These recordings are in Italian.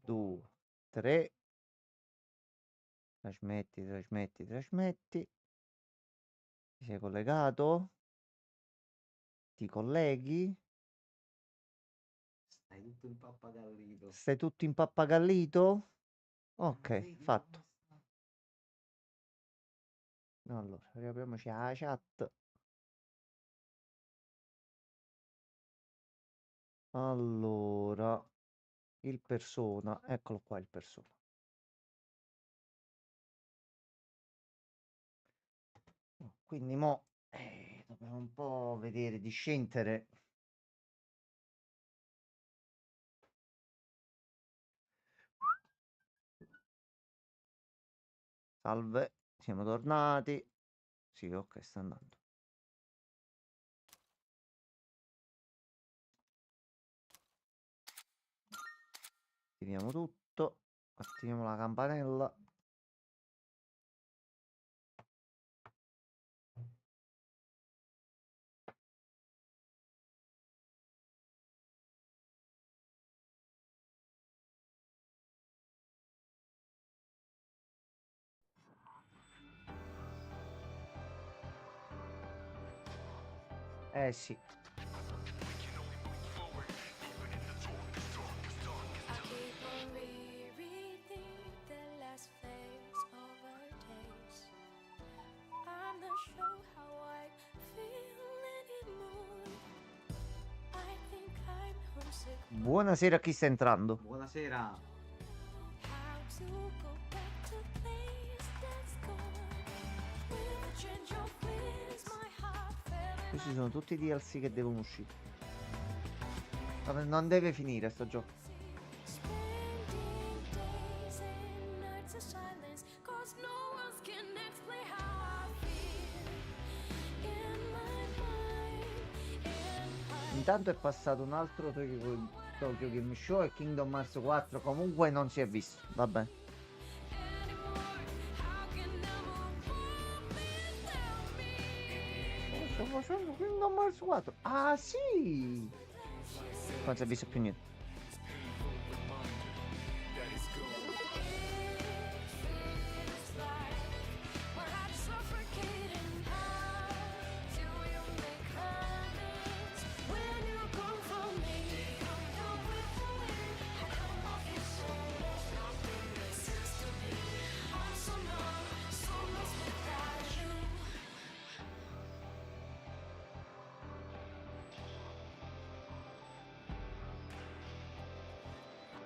2, 3. Trasmetti. Ti sei collegato? Ti colleghi? Stai tutto impappagallito. Stai tutto impappagallito? Ok, Vedi, fatto. basta. Allora, riapriamoci la chat. Allora, il persona, eccolo qua il persona. Quindi mo dobbiamo un po' vedere di scendere. Salve, siamo tornati. Sì, ok, sta andando. Attiviamo tutto. Attiviamo la campanella. Eh sì. Buonasera a chi sta entrando. Buonasera. Questi sono tutti i DLC che devono uscire. Vabbè, non deve finire sto gioco. Intanto è passato un altro Tokyo Game Show e Kingdom Hearts 4 comunque non si è visto. Vabbè. Sto facendo Kingdom Hearts 4. Ah sì! Non si è visto più niente.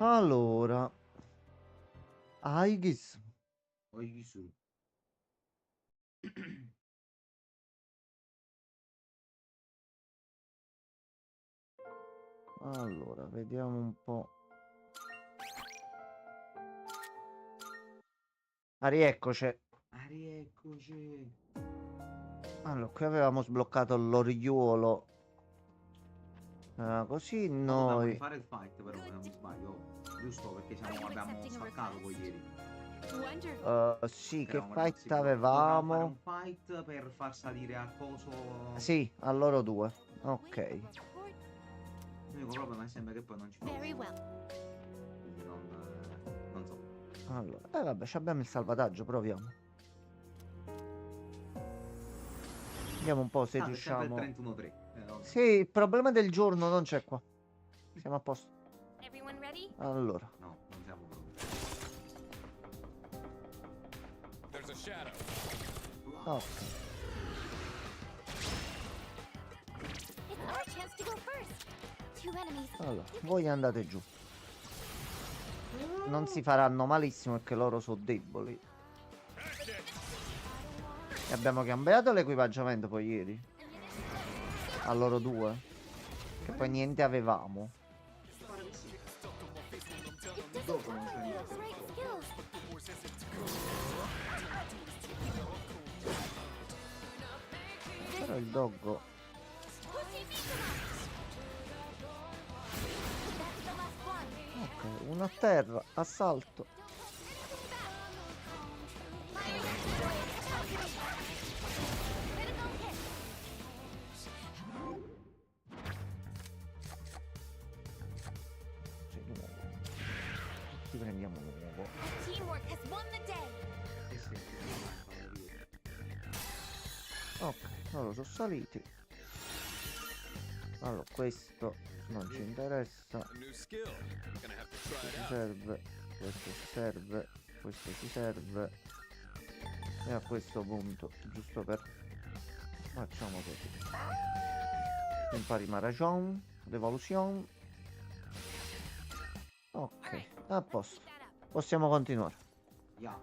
Allora, Aigis. Oisu. Allora, vediamo un po'. Ah, rieccoci. Rieccoci. Allora, qui avevamo sbloccato l'oriuolo. Così Ma dobbiamo noi. rifare il fight però, se non mi sbaglio. Giusto, perché abbiamo staccato poi ieri. Sì, che Eravamo rimasti fight bloccati. Dobbiamo fare un avevamo? fight per far salire al coso. Sì, a loro due. Ok. L'unico problema è sempre che poi non ci fa uscire. Quindi non so. Allora, vabbè, ci abbiamo il salvataggio, proviamo. Vediamo un po' se Tanto è sempre il riusciamo. 31-3. Sì, il problema del giorno non c'è qua. Siamo a posto. Allora. No, non siamo pronti. Ok. Allora, voi andate giù. Non si faranno malissimo perché loro sono deboli. E abbiamo cambiato l'equipaggiamento poi ieri. A loro due. Che poi niente avevamo. Dopo non c'è niente. Però il doggo. Ok, uno a terra, assalto. Sì, di nuovo. ti prendiamo nuovo. Teamwork has won the day. Sì. Ok, loro sono saliti. Allora, questo non ci interessa. Questo ci serve. Questo ci serve. Questo ci serve. E a questo punto, giusto per... facciamo così. Impari ragion, devolution. Ok, a posto. Possiamo continuare. Yeah.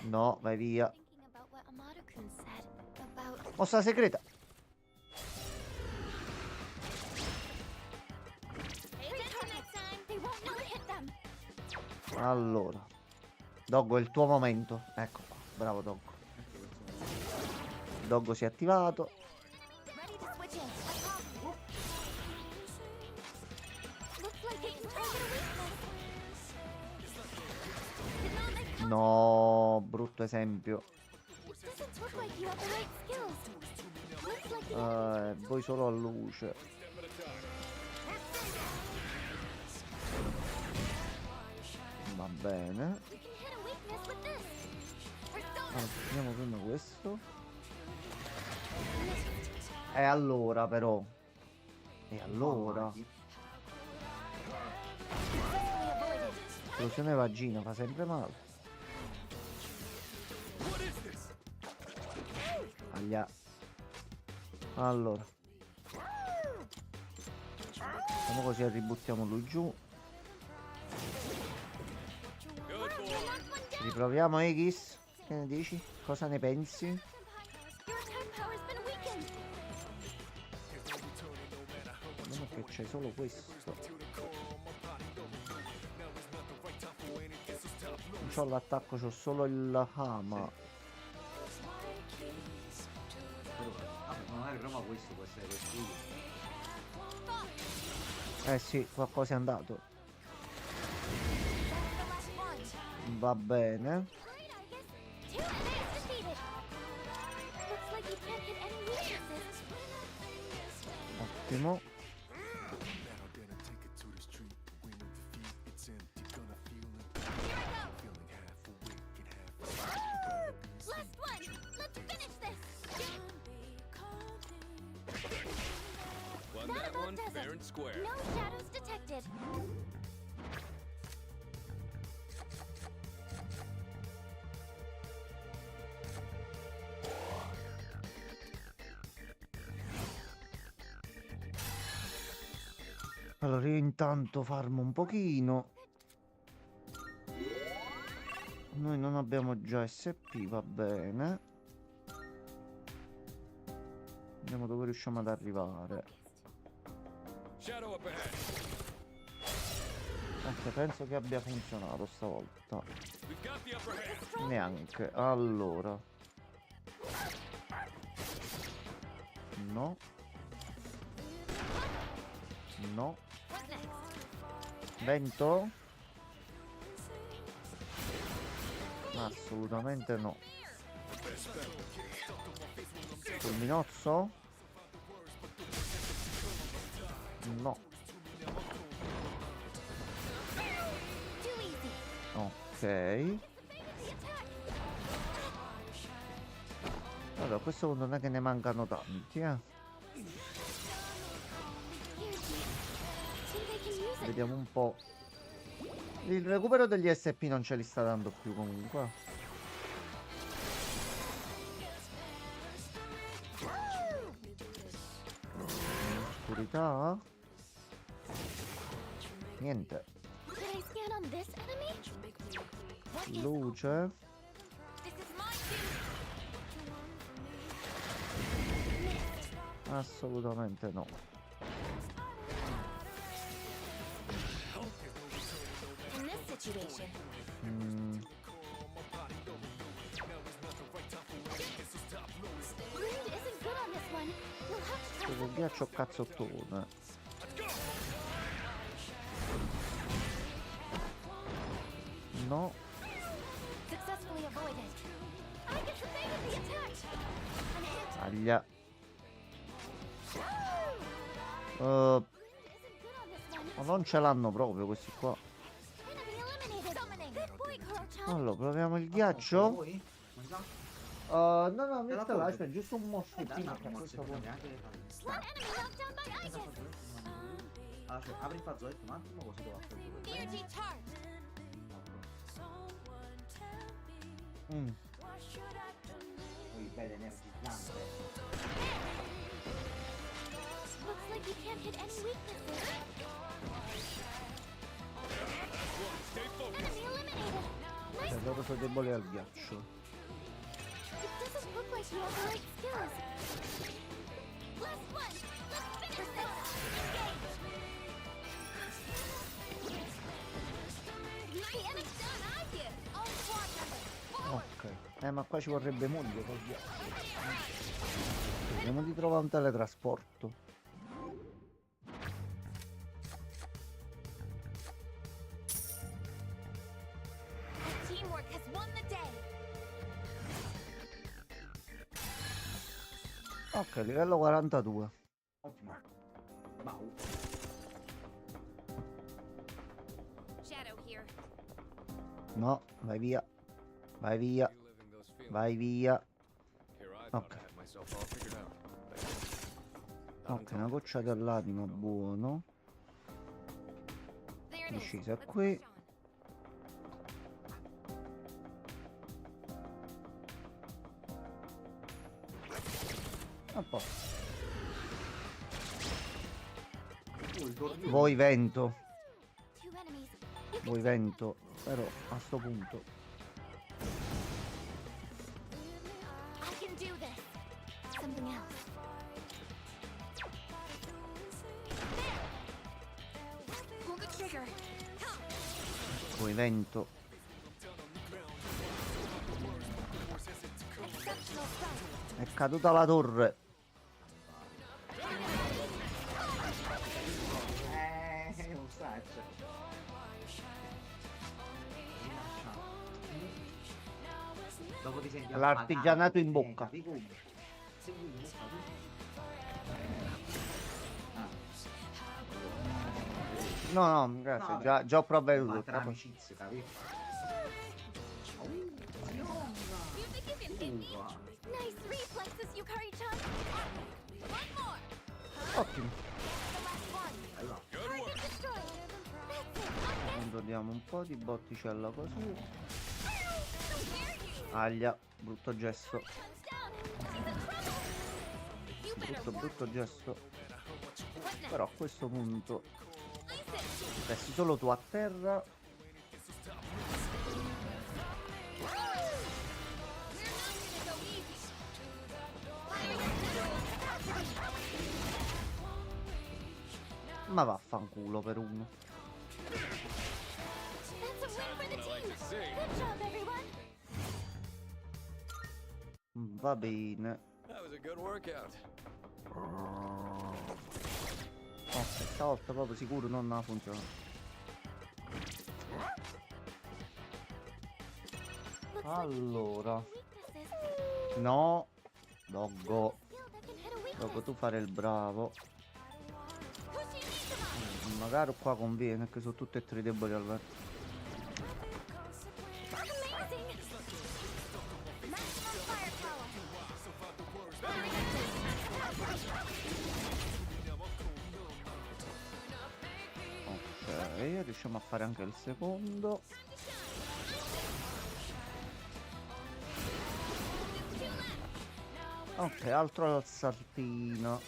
No, vai via. Thinking about what Amada-kun said about Mossa segreta. pay attention next time. They won't know it hit them. Allora, Doggo, è il tuo momento. Ecco qua, bravo Doggo. Doggo si è attivato. Ready to switch in. Looks like it can target a weakness. Did not make No, brutto esempio. It doesn't look like you have the right skills. Looks like the Voi solo a luce. Va bene. we can hit a weakness with this. Persona. Allora, finiamo prima questo. E allora però. E allora. Successfully avoided. Esplosione vagina fa sempre male. Aglia. Allora. Facciamo così e ributtiamo lui giù. Riproviamo Aegis. Che ne dici? Cosa ne pensi? Your attack power's been weakened. Vediamo che c'è solo questo. Non c'ho l'attacco, c'ho solo il Hama. Magari prova questo, può essere questo. Eh sì, qualcosa è andato. The last one. Va bene. Great, Aegis. 2 enemies defeated. Looks like you can't hit any weaknesses. Ottimo. Last one. Let's finish this. Won Not that about one desert. fair and square. No shadows detected. Allora io intanto farmo un pochino. Noi non abbiamo già SP, va bene. Vediamo dove riusciamo ad arrivare. Shadow up ahead. Ok, penso che abbia funzionato stavolta. We've got the upper hand. Neanche. Allora. No. No. What next? Vento? Assolutamente no. Fulminozzo? No. Too easy. Ok. The attack. Allora, a questo punto non è che ne mancano tanti, Here, see they can use it. Vediamo un po'. Il recupero degli SP non ce li sta dando più comunque. Oscurità? Niente. Did I scan on this enemy? What is Luce? this? Is my cue. Assolutamente no. In this situation, Mm, wind isn't good on this one. You'll have to try questo ghiaccio cazzottone. No. successfully avoided. I get the bang of the attack. An hit. Aglia. Wind isn't good on this one. Ma non ce l'hanno proprio questi qua. Enemy eliminated. Wait, Koro-chan. Allora, proviamo il Ghiaccio? ghiaccio. Vuoi? Non so. No, no, Te la mettila, porto. c'è giusto un Dai, moscettino no, che a non questo si punto. neanche One enemy knocked down by Isis. Allora, cioè, apri il fazzoletto un attimo così lo faccio vedere. Energy charge. Mm. Poi belle energizzante. Looks like you can't hit any weaknesses. Stay focused. Enemy eliminated. Nice. Cioè, loro sono deboli al ghiaccio. It doesn't look like you have the right skills. Last one. Let's finish this. Engage. The enemy's done. I did. All squad members. Forward. Ok. Ma qua ci vorrebbe moglie col ghiaccio. Vediamo di trovare un teletrasporto. Teamwork has won the day. Ok, livello 42. Ottimo. Wow. Shadow here. No, vai via. Vai via. Reliving those feelings. Vai via. Here, I thought Ok. I had myself all figured out. Ok, una goccia dell'anima, buono. There it is. Discesa Let's qui. push on. A posto. Il torneo. Voi vento. Two enemies. You can Voi vento. Però a sto punto. I can do this. Something else. There. Pull the trigger. Come. Voi vento. Exceptional start. È caduta la torre. Un sacco. Dopo ti senti L'artigianato in bocca. Capi come? Segui in bocca tu. No, no, grazie. No, Già ho Ma provveduto. tra amicizie, capi? You think you can hit me? Nice reflexes, Yukari-chan. One more. Ottimo. The last one. Allora, Good work. Target destroyed. That's it. I'm dead. Controlliamo un po' di botticella così. How dare you? Aglia. Brutto gesto. Guns down. She's in trouble. You better Brutto work. gesto. What next? Però a questo punto Isis. resti solo tu a terra. We're not gonna go easy. Ma vaffanculo per uno. That's a win for the team. Good job, everyone. Va bene. That was a good workout. Ok, stavolta proprio sicuro non ha funzionato. Looks Allora. like weaknesses. No. Doggo. Skill that can hit a weakness. Doggo, tu fare il bravo. Pushing Izuma. Magari qua conviene che sono tutte e tre deboli al vertice. Amazing. Maximum firepower. Ok, riusciamo a fare anche il secondo. Ok, altro saltino.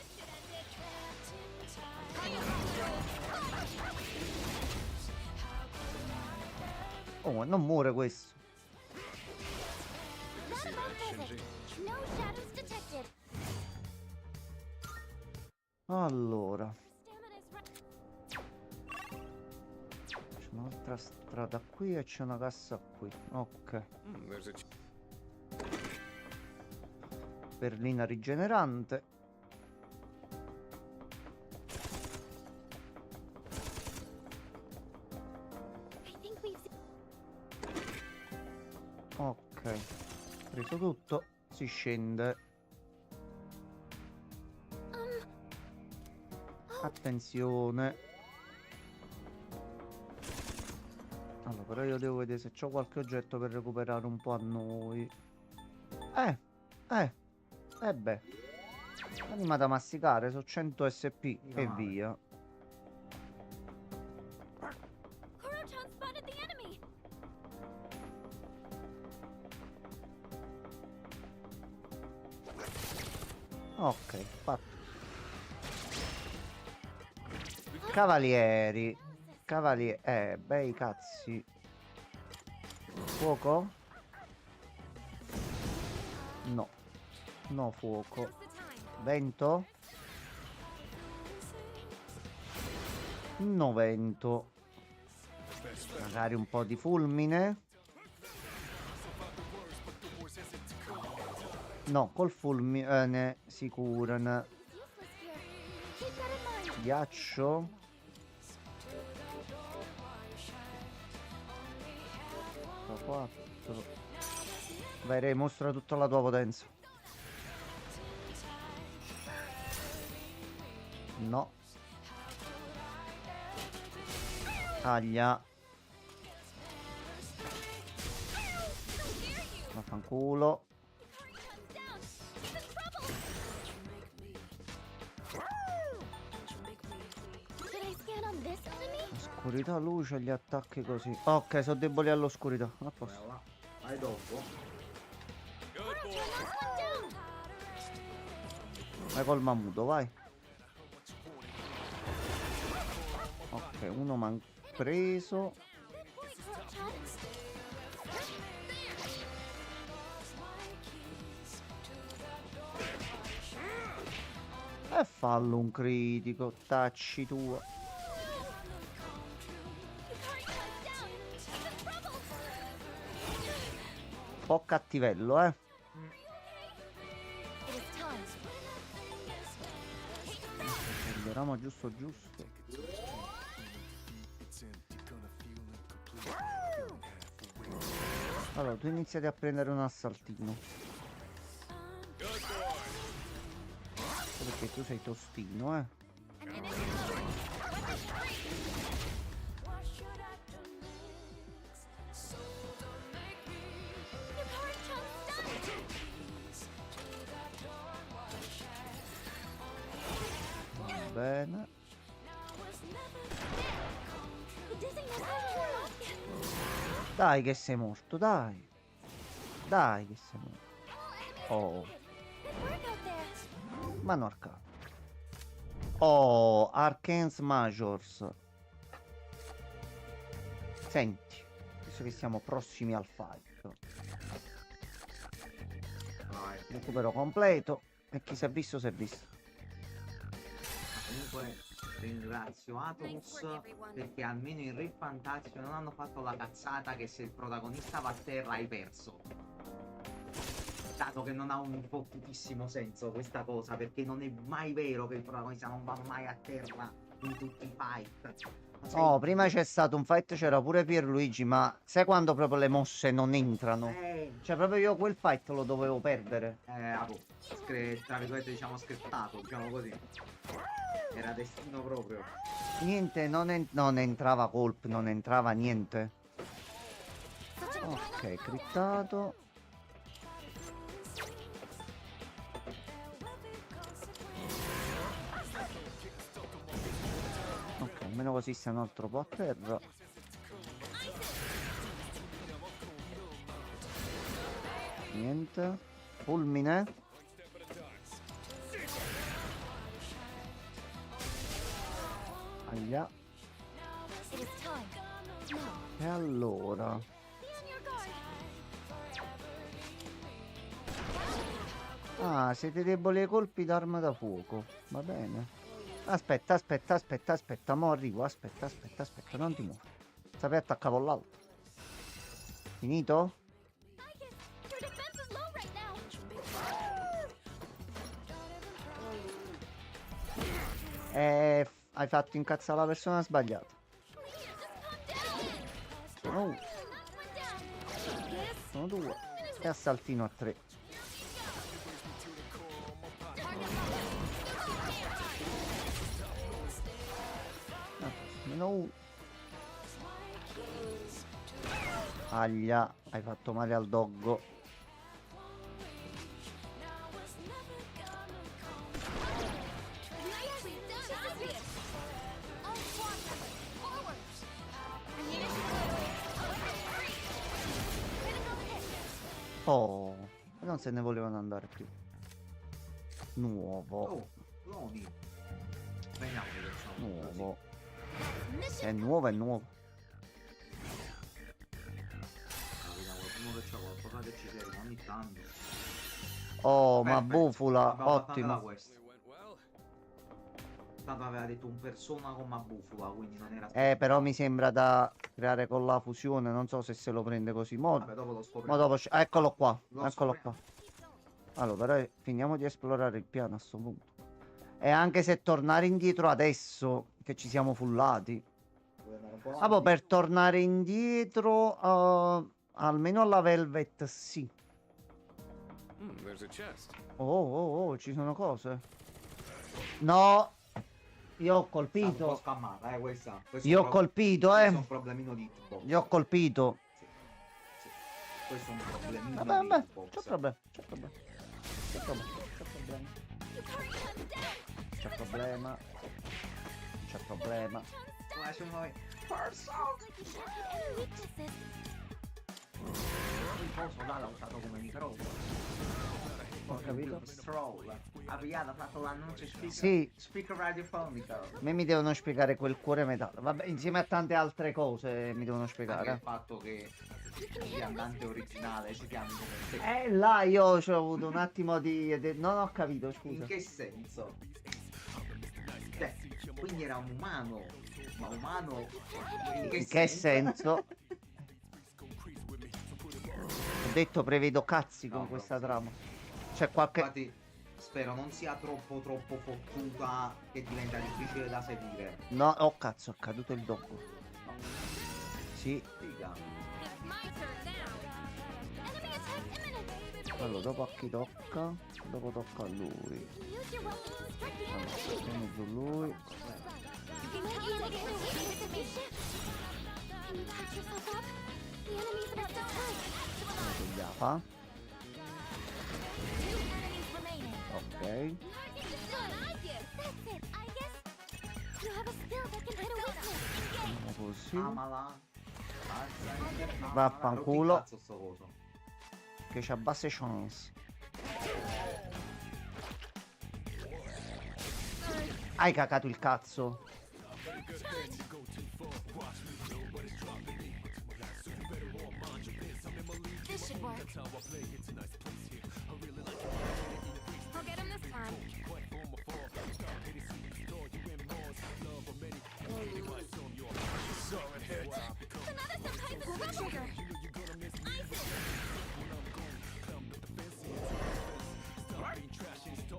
Oh, ma non muore questo. That about does it. No shadows detected. Allora, Stamina is right. c'è un'altra strada qui e c'è una cassa qui. Ok. There's a Perlina rigenerante. I think we've Ok. Preso tutto. Si scende. Attenzione. Allora, però io devo vedere se c'ho qualche oggetto per recuperare un po' a noi. Beh. Anima da masticare, su 100 SP Mica e male. via. Koro-chan spotted the enemy. Ok, fatto. Cavalieri. Cavalieri. Bei cazzi. Fuoco? No. No fuoco. Now's the time. Vento? No vento. Magari un po' di fulmine? No, col fulmine si curano. Useless here. Keep that in mind. Ghiaccio? 4. Vai Re, mostra tutta la tua potenza. No. Taglia. Vaffanculo. Koro-chan's down. He's in trouble. Should I scan on this enemy? Oscurità, luce, gli attacchi così. Ok, sono deboli all'oscurità. A posto. Bella. Vai dopo. Koro-chan knocks one down. Vai col mammuto, vai. Ok, uno m'ha preso. Good point, Koro-chan. E fallo un critico, tacci tua. Koro-chan's down. He's in trouble. Un po' cattivello, eh. It is time. Prendiamo giusto giusto. Allora, tu iniziati a prendere un assaltino. Perché tu sei tostino, eh. An enemy covered. Weapon free. Your Koro-chan's done. Bene. The dizziness hasn't worn off yet. Dai che sei morto, dai. Dai che sei morto. Oh, Good work out there. mano arcana. Oh, Arcane Majors. Senti, visto che siamo prossimi al fight. Vai. Recupero completo. E chi si è visto si è visto. Comunque ringrazio Atomos perché almeno in Re Fantasio non hanno fatto la cazzata che se il protagonista va a terra hai perso. Dato che non ha un fottutissimo senso questa cosa, perché non è mai vero che il protagonista non va mai a terra in tutti i fight. Oh, prima c'è stato un fight, c'era pure Pierluigi, ma sai quando proprio le mosse non entrano? Cioè proprio io quel fight lo dovevo perdere. Tra virgolette diciamo scriptato, diciamo così. Era destino proprio. Niente, non entrava colp, non entrava niente. Ok, crittato. Ok, almeno così sta un altro po' a terra. Niente. Fulmine. Aia. It is time. Now, E allora. be on your guard. Ah, siete deboli ai colpi d'arma da fuoco. Va bene. Aspetta, aspetta, aspetta, aspetta. Mo' arrivo. Aspetta, aspetta, aspetta. Non ti muovi. Sapete attaccare con l'altro. Finito? Icus, your defense is low right now. Hai fatto incazzare la persona sbagliata. Please, just calm down. Oh, Knock one down. Yes. sono due. E assaltino a 3. Meno 1. Aglia, hai fatto male al doggo. Nicely done, Obvious. All squadrons, forward. I need it. Critical hit. Oh, non se ne volevano andare più. Nuovo, Oh, cloni. Vediamo che sono nuovo. Mission È nuovo, è nuovo. Vediamo qualcuno che c'ha qualcosa che ci serve ogni tanto. Oh, ma Perfetto. bufula, Abbiamo fatto anche la ottimo. quest. It went well. Tanto aveva detto un persona con una bufula, quindi non era Però mi sembra da creare con la fusione. Non so se lo prende così. Vabbè, dopo lo Ma scopriamo. dopo eccolo qua. Lo Eccolo scopriamo. qua. Allora, però finiamo di esplorare il piano a sto punto. E anche se tornare indietro adesso, che ci siamo fullati. Vuoi andare un po' Ah, boh, avanti? per tornare indietro, almeno alla Velvet, sì. There's a chest. Oh, ci sono cose. No, io ho Stata un po' colpito. scammata, questa. Io ho colpito, Questo è un problemino di hitbox. Io ho colpito. Sì, sì. Questo è un problemino Vabbè, di vabbè, hitbox. c'è problema, c'è problema. C'è problema, c'è problema. You can't hunt down. C'è problema. C'è problema. Flash and light. Person! Like you should have any weaknesses. Il coso là l'ha usato come microfono. Ho capito. Stroll. Ha pigliato, ha fatto l'annuncio speaker. Sì. Speaker radiofonico. A me mi devono spiegare quel cuore metallo. Vabbè, insieme a tante altre cose mi devono Anche spiegare. il fatto che il viandante originale si chiami come te. Là io ho avuto un attimo non ho capito, In scusa. che senso? Cioè, quindi era un umano. Ma umano in In che senso? Ho detto prevedo cazzi con No, questa no. trama. C'è qualche... Infatti spero non sia troppo fottuta che diventa difficile da seguire. No, oh cazzo, è caduto il doggo. No. Sì, Figa. It's my turn now. Enemy attack imminent. allora dopo a chi tocca? Dopo tocca a lui. Use your weapon to strike the Allora, enemy. andiamo su lui. You can take any weaknesses. Can you patch yourself up? The enemy's about to strike. Svegliata. Two enemies remaining. Ok. Done, obvious. That's it. I guess you have a skill that can hit a weakness. Andiamo così. Amala. Amala. Vaffanculo. Rotti cazzo sto coso. Che c'ha basse chance. Hai cacato il cazzo. This should work. I'll get him this time. Another subtype pull trigger.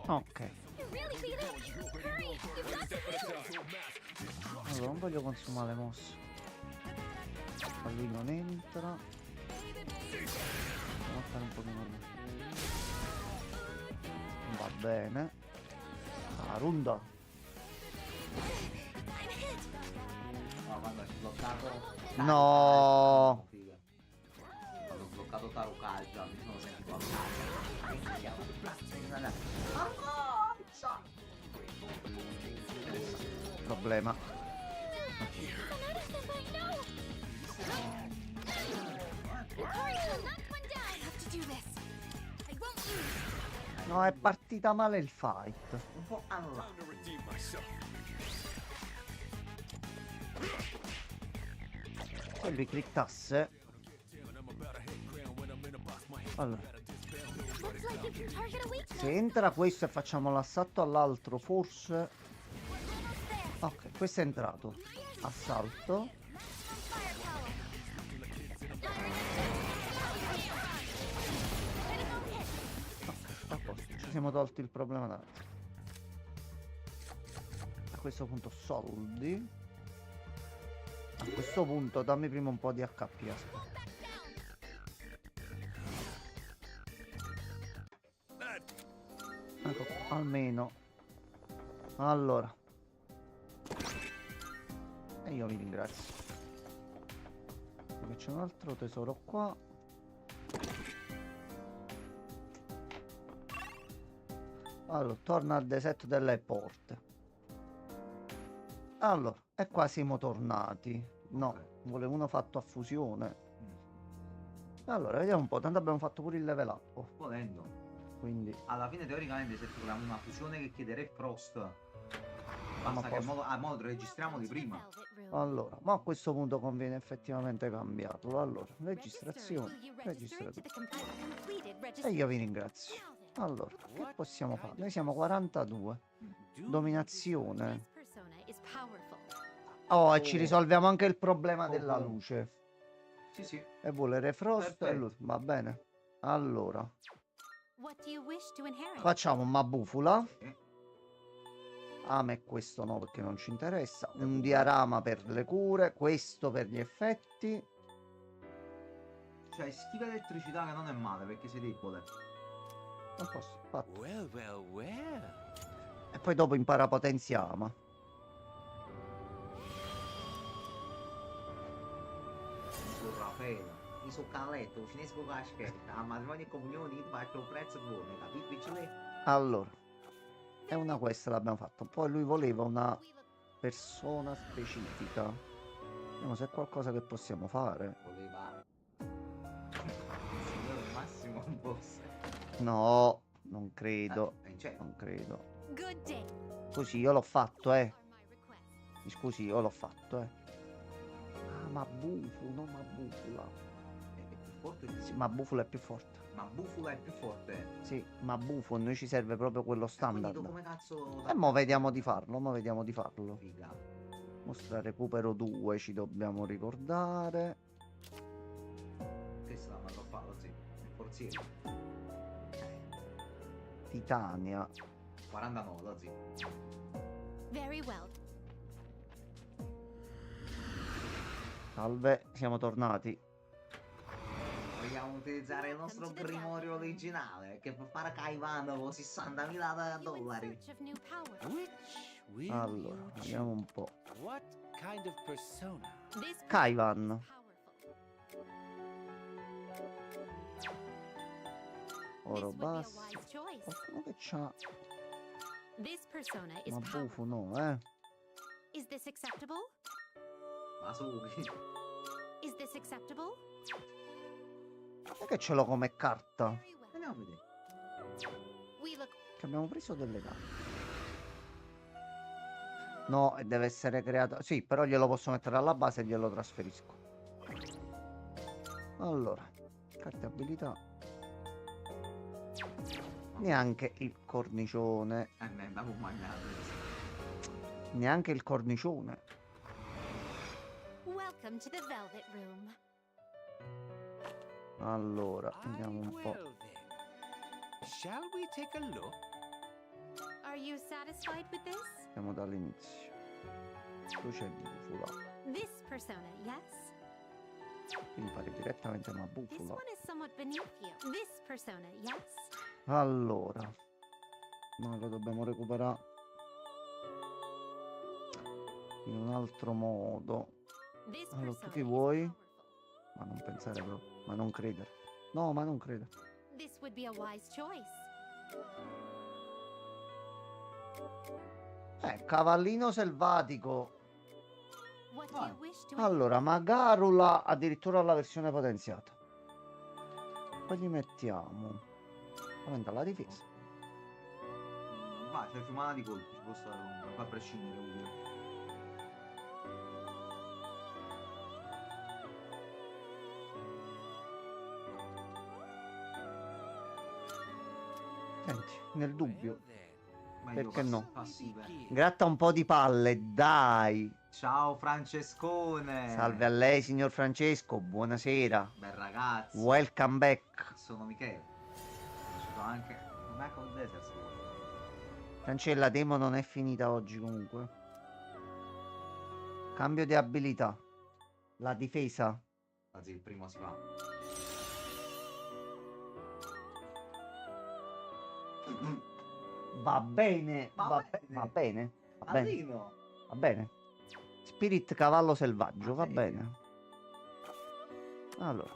Ok. You really beat it. Hurry, you've got to heal. Allora, non voglio consumare mosse. Ma lui non entra. Andiamo a fare un pochino lui. Va bene. Arunda. I'm hit. No, guarda, ci ho bloccato. No. Figa. Quando ho bloccato Tarukaja, mi sono sentito a casa. Problema. Another senpai, no. Hurry, knock one down. I have to do this. I won't lose. No, è partita male il fight. Un po' alla. Time to redeem myself. Se lui clittasse. Allora, Looks like you can target a weakness. se entra questo e facciamo l'assalto all'altro, forse. We're almost there. Ok, questo è entrato. Assalto. Firepower. Critical hit. A posto, ci siamo tolti il problema davanti. A questo punto soldi. A questo punto dammi prima un po' di HP, aspetta. Ecco, almeno. Allora. E io vi ringrazio. Perché c'è un altro tesoro qua. Allora, torna al deserto delle porte. Allora, e qua siamo tornati. No, Ok. vuole uno fatto a fusione. Mm. Allora, vediamo un po'. Tanto abbiamo fatto pure il level up. Volendo. Quindi, Alla fine teoricamente se troviamo una fusione che chiede Red Frost, basta che posso- a modo registriamo di prima. allora, ma a questo punto conviene effettivamente cambiarlo. Allora, registrazione, registrazione. E io vi ringrazio. Allora, che possiamo fare? Noi siamo 42. Dominazione. Oh, e ci risolviamo anche il problema della luce. Sì, sì. E vuole refrost e Perfetto. luce. Va bene. Allora, What do you wish to inherit? facciamo una bufula. Sì. A me questo no perché non ci interessa. Un diarama per le cure. Questo per gli effetti. Cioè, schifo elettricità che non è male perché sei debole. Non posso. Fatto. Well, well, well. E poi dopo impara potenziama. Su Raffaele, mi su Calletto, finisco con la scherza. A matrimonio e comunione ti faccio un prezzo buono, capito? Vicile? Allora, è una questa l'abbiamo fatto. Poi lui voleva una persona specifica. Vediamo se è qualcosa che possiamo fare. Voleva. Il signore Massimo boss. No, non credo. Cioè, Non credo. Good day. Scusi, io l'ho fatto, On my request. Mi scusi, io l'ho fatto, Ah, ma Bufu, no, ma Bufula. è più forte di Sì, ma Bufula è più forte. Ma Bufula è più forte. Sì, ma Bufo a noi ci serve proprio quello Quindi standard. come cazzo. E mo vediamo di farlo, mo vediamo di farlo. Figa. Mostra recupero 2, ci dobbiamo ricordare. Questo la vado a farlo, sì. Il forziere. Titania. 49, lo sì. Very well. Salve, siamo tornati. Vogliamo utilizzare il nostro grimorio originale che può fare Caivano 60.000 You in dollari. search of new power. Which will Allora, you vediamo un po'. choose? What kind of persona? This Kaivan. Oro This would be a basso. wise choice. Qualcuno che c'ha. This persona is Ma Bufo powerful. no, Is this acceptable? Ma su. Is this acceptable? E che ce l'ho come carta? Very well. Andiamo a vedere. We look Che abbiamo preso delle carte. No, e deve essere creato. Sì, però glielo posso mettere alla base e glielo trasferisco. Allora, carte abilità. Neanche il cornicione. Me andavo mangiato. Neanche il cornicione. welcome to the Velvet Room. Allora, vediamo un po'. Well then, shall we take a look? Are you satisfied with this? Andiamo dall'inizio. Tu c'è Bufula. This persona, yes? Quindi fare direttamente una This Bufula. one is somewhat beneath you. This persona, yes? Allora, noi lo dobbiamo recuperare in un altro modo. This Allora, tu persona che is vuoi? powerful. Ma non pensare proprio, ma non credere. No, ma non credere. This would be a wise choice. Cavallino selvatico. What do Vai. you wish to Allora, Magarula addirittura la versione potenziata. Poi gli mettiamo. Aumenta la difesa. Va, c'è fiumana di colpi, ci può stare a prescindere. Utile. Senti, nel dubbio. Well then, Meglio Perché no? Passive. Gratta un po' di palle, dai. Ciao Francescone. Salve a lei, signor Francesco. Buonasera. Bel ragazzo. Welcome back. Sono Michele. Ho conosciuto anche Back of Desert. se vuoi. Cancella demo non è finita oggi comunque. Cambio di abilità. La difesa. Anzi, il primo si fa. Va bene. Va Va bene. va bene. Va bene. Allino. Va bene. Spirit cavallo selvaggio, Ma va sì. bene. Allora,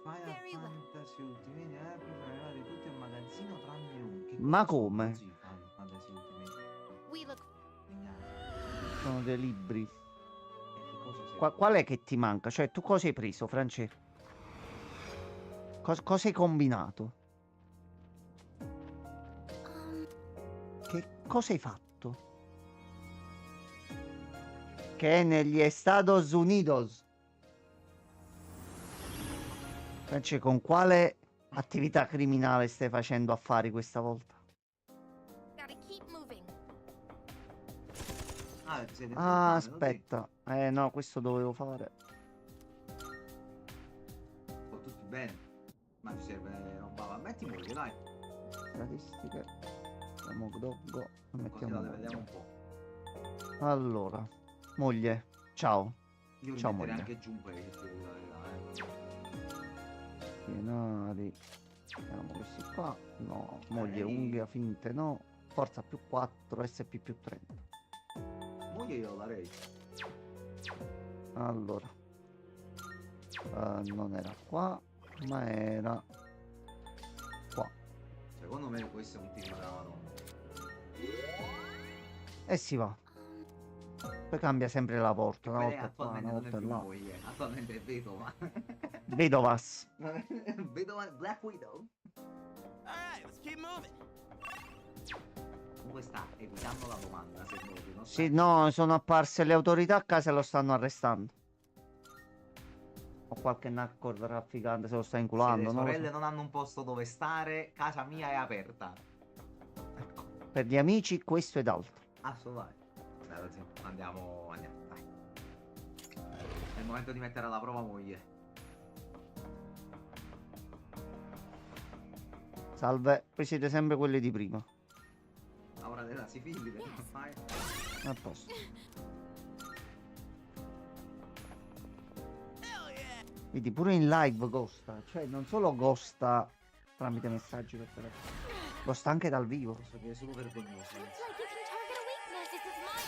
Final Very well. Fantasy Ultimate per arrivare tutti a un magazzino tranne uno. Che Ma cosa sono come? così, Final Fantasy Ultimate? We look Vediamo. sono dei libri. Che cosa sei? Qual è che ti manca? Cioè, tu cosa hai preso, Francesco? Cosa hai combinato? Che cosa hai fatto? Che negli Estados Unidos? Francesco, con quale attività criminale stai facendo affari questa volta? gotta keep moving. Ah, ti sei Ah, dentro il pane, aspetta. No, questo dovevo fare. così? Sto tutti bene. Ma ci serve roba. Va, metti moglie, dai. Statistiche. Mettiamo Doggo. Così Mettiamo la moglie. vediamo un po'. Allora, moglie, ciao. Io Ciao, rimetterei moglie. anche Giunpei, che ti devo dire la verità, Pienari. Vediamo questi qua. No, moglie, Ehi. unghia, finte, no. Forza più 4, SP più 30. Moglie io la darei. Allora. Non era qua, ma era qua. Secondo me questo è un tiro della Madonna. E si va. Poi cambia sempre la porta, una Poi lei volta qua, attualmente una non è volta più là. moglie, attualmente è vedova. Vedovas. Vedova Black Widow. Alright, let's keep moving. Comunque sta evitando la domanda, se proprio, non Sì, sta- no, sono apparse le autorità a casa e lo stanno arrestando. O qualche nacco trafficante se lo sta Se le inculando, non lo sorelle so. non hanno un posto dove stare, casa mia è aperta. Ecco, per gli amici questo ed altro. Assolutamente. Dai, zio, andiamo, dai. È il momento di mettere alla prova moglie. Salve, voi siete sempre quelli di prima. Laura della sifilide, che fai? A posto. Vedi, pure in live ghosta. Cioè, non solo ghosta tramite messaggi per telefono. Ghosta anche dal vivo. Posso dire solo vergognoso. Looks like you can target a weakness. This is my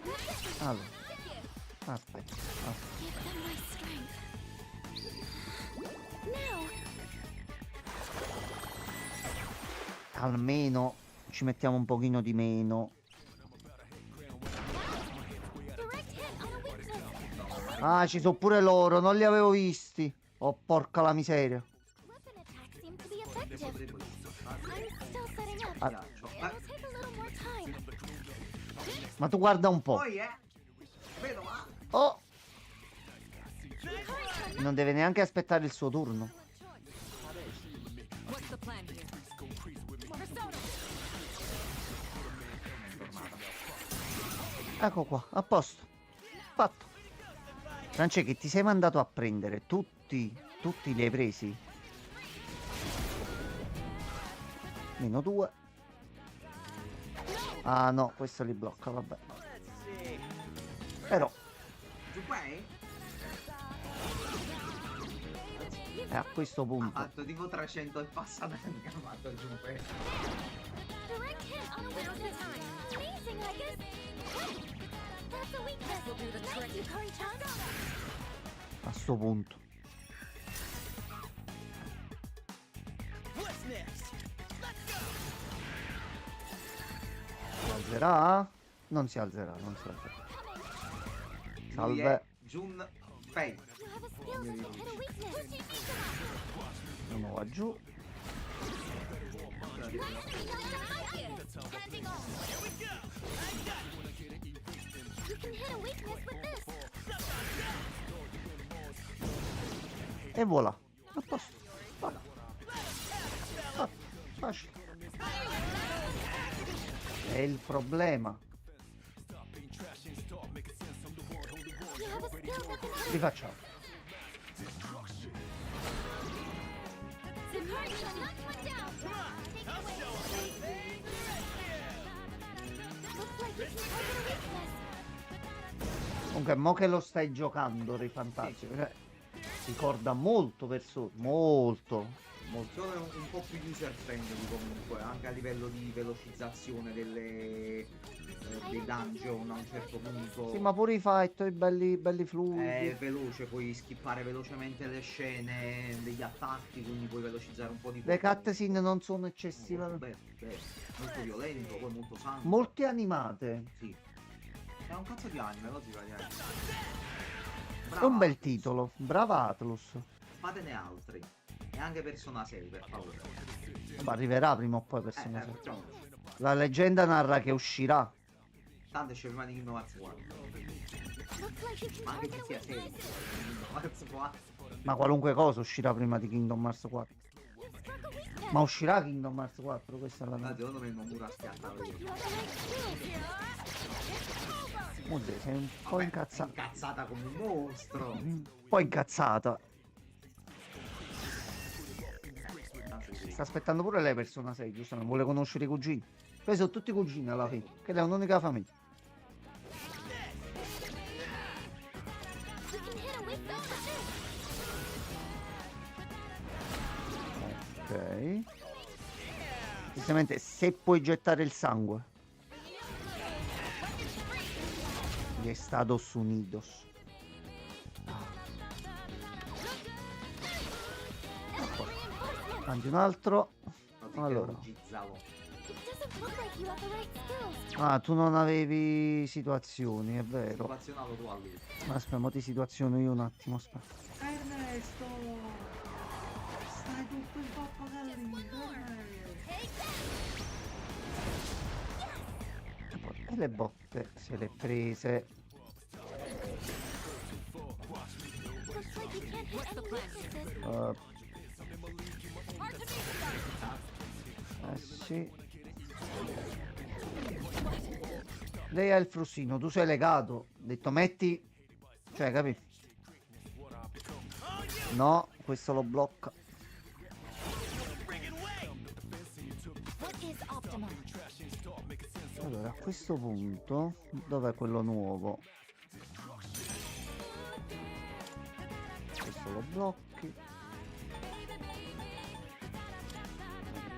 duty. Allora. Aspetta. Give them my strength. Now. Almeno ci mettiamo un pochino di meno. Direct hit on a weakness. Ah, ci sono pure loro, non li avevo visti. Oh, porca la miseria. Weapon attacks seem to be effective. Potrei I'm still setting up. Ah. Ghiaccio. It'll take a little more time. Ma tu guarda un po'. Poi vedova. Oh, non deve neanche aspettare il suo turno. What's the plan here? Persona. Ecco qua, a posto. Fatto. Francesco, che ti sei mandato a prendere tutti li hai presi? Meno 2. Ah no, questo li blocca, vabbè. Però, Giunpei? a questo Ha punto. fatto tipo 300 e passa danni ha fatto Giunpei. Direct hit on a weakness. Amazing, I guess. That's a weakness. Will do the trick. You Kari-chan. A sto punto. What's next? Si alzerà? Non si alzerà, non si alzerà. Lui è Salve. Junpei. You have a skill that can hit a weakness. Uno va giù. Handing off. You can hit a weakness with this. E voilà. A posto. Fatto. Fatto. Facile. È il problema. You have a skill that can hit. Rifacciamo. Zikari-chan knocked one down. Take it away. Looks like you can target a weakness. Comunque, mo che lo stai giocando, Re Fantastico, cioè, ricorda molto Persona, molto. molto. Sono un po' più user friendly comunque, anche a livello di velocizzazione dei dungeon a un certo punto. Sì, ma pure i fight, i belli fluidi. È veloce, puoi skippare velocemente le scene degli attacchi, quindi puoi velocizzare un po' di Le più. cutscene non sono Molto eccessive. bello, bello. Molto violento, poi molto sangue. Molte animate. Sì. È un cazzo di anime, così praticamente. È Brava un bel Atlus. titolo. Brava Atlus. Fatene altri. E anche Persona 6, per favore. Ma arriverà prima o poi Persona 6. Facciamo. La leggenda narra che uscirà. Tanto esce prima di Kingdom Hearts 4. Looks like you Ma can anche che target sia a 6. weakness. Kingdom Hearts 4. Ma qualunque cosa uscirà prima di Kingdom Hearts 4. You struck a weakness. Ma uscirà Kingdom Hearts 4? Questa è la Ma domanda. secondo me il Nomura schiatta Looks like lui. you have the right skills. Oddio, sei un po' Vabbè, incazzato. incazzata come un mostro. Un po' incazzata. Anzi, sì. Sta aspettando pure lei Persona 6, giustamente. Vuole conoscere i cugini. Poi sono tutti cugini alla fine. Che lei è un'unica famiglia. You can hit a weak spot. Ok. Giustamente, se puoi gettare il sangue. Y Estados Unidos. Mangi un altro. Allora. Gizzalo. It doesn't look like you have the right skills. Ah, tu non avevi situazioni, è vero. Situazionato tu a lui. Ma aspetta, mo ti situaziono io un attimo, aspetta. Ernesto! Stai tutto il pappagallo. E le botte se le prese. Looks like you can't hit any weaknesses. Sì. Lei ha il frustino, tu sei legato. Ho detto metti. Cioè, capi? No, questo lo blocca. What is optimal? Allora, a questo punto, dov'è quello nuovo? Questo lo blocchi.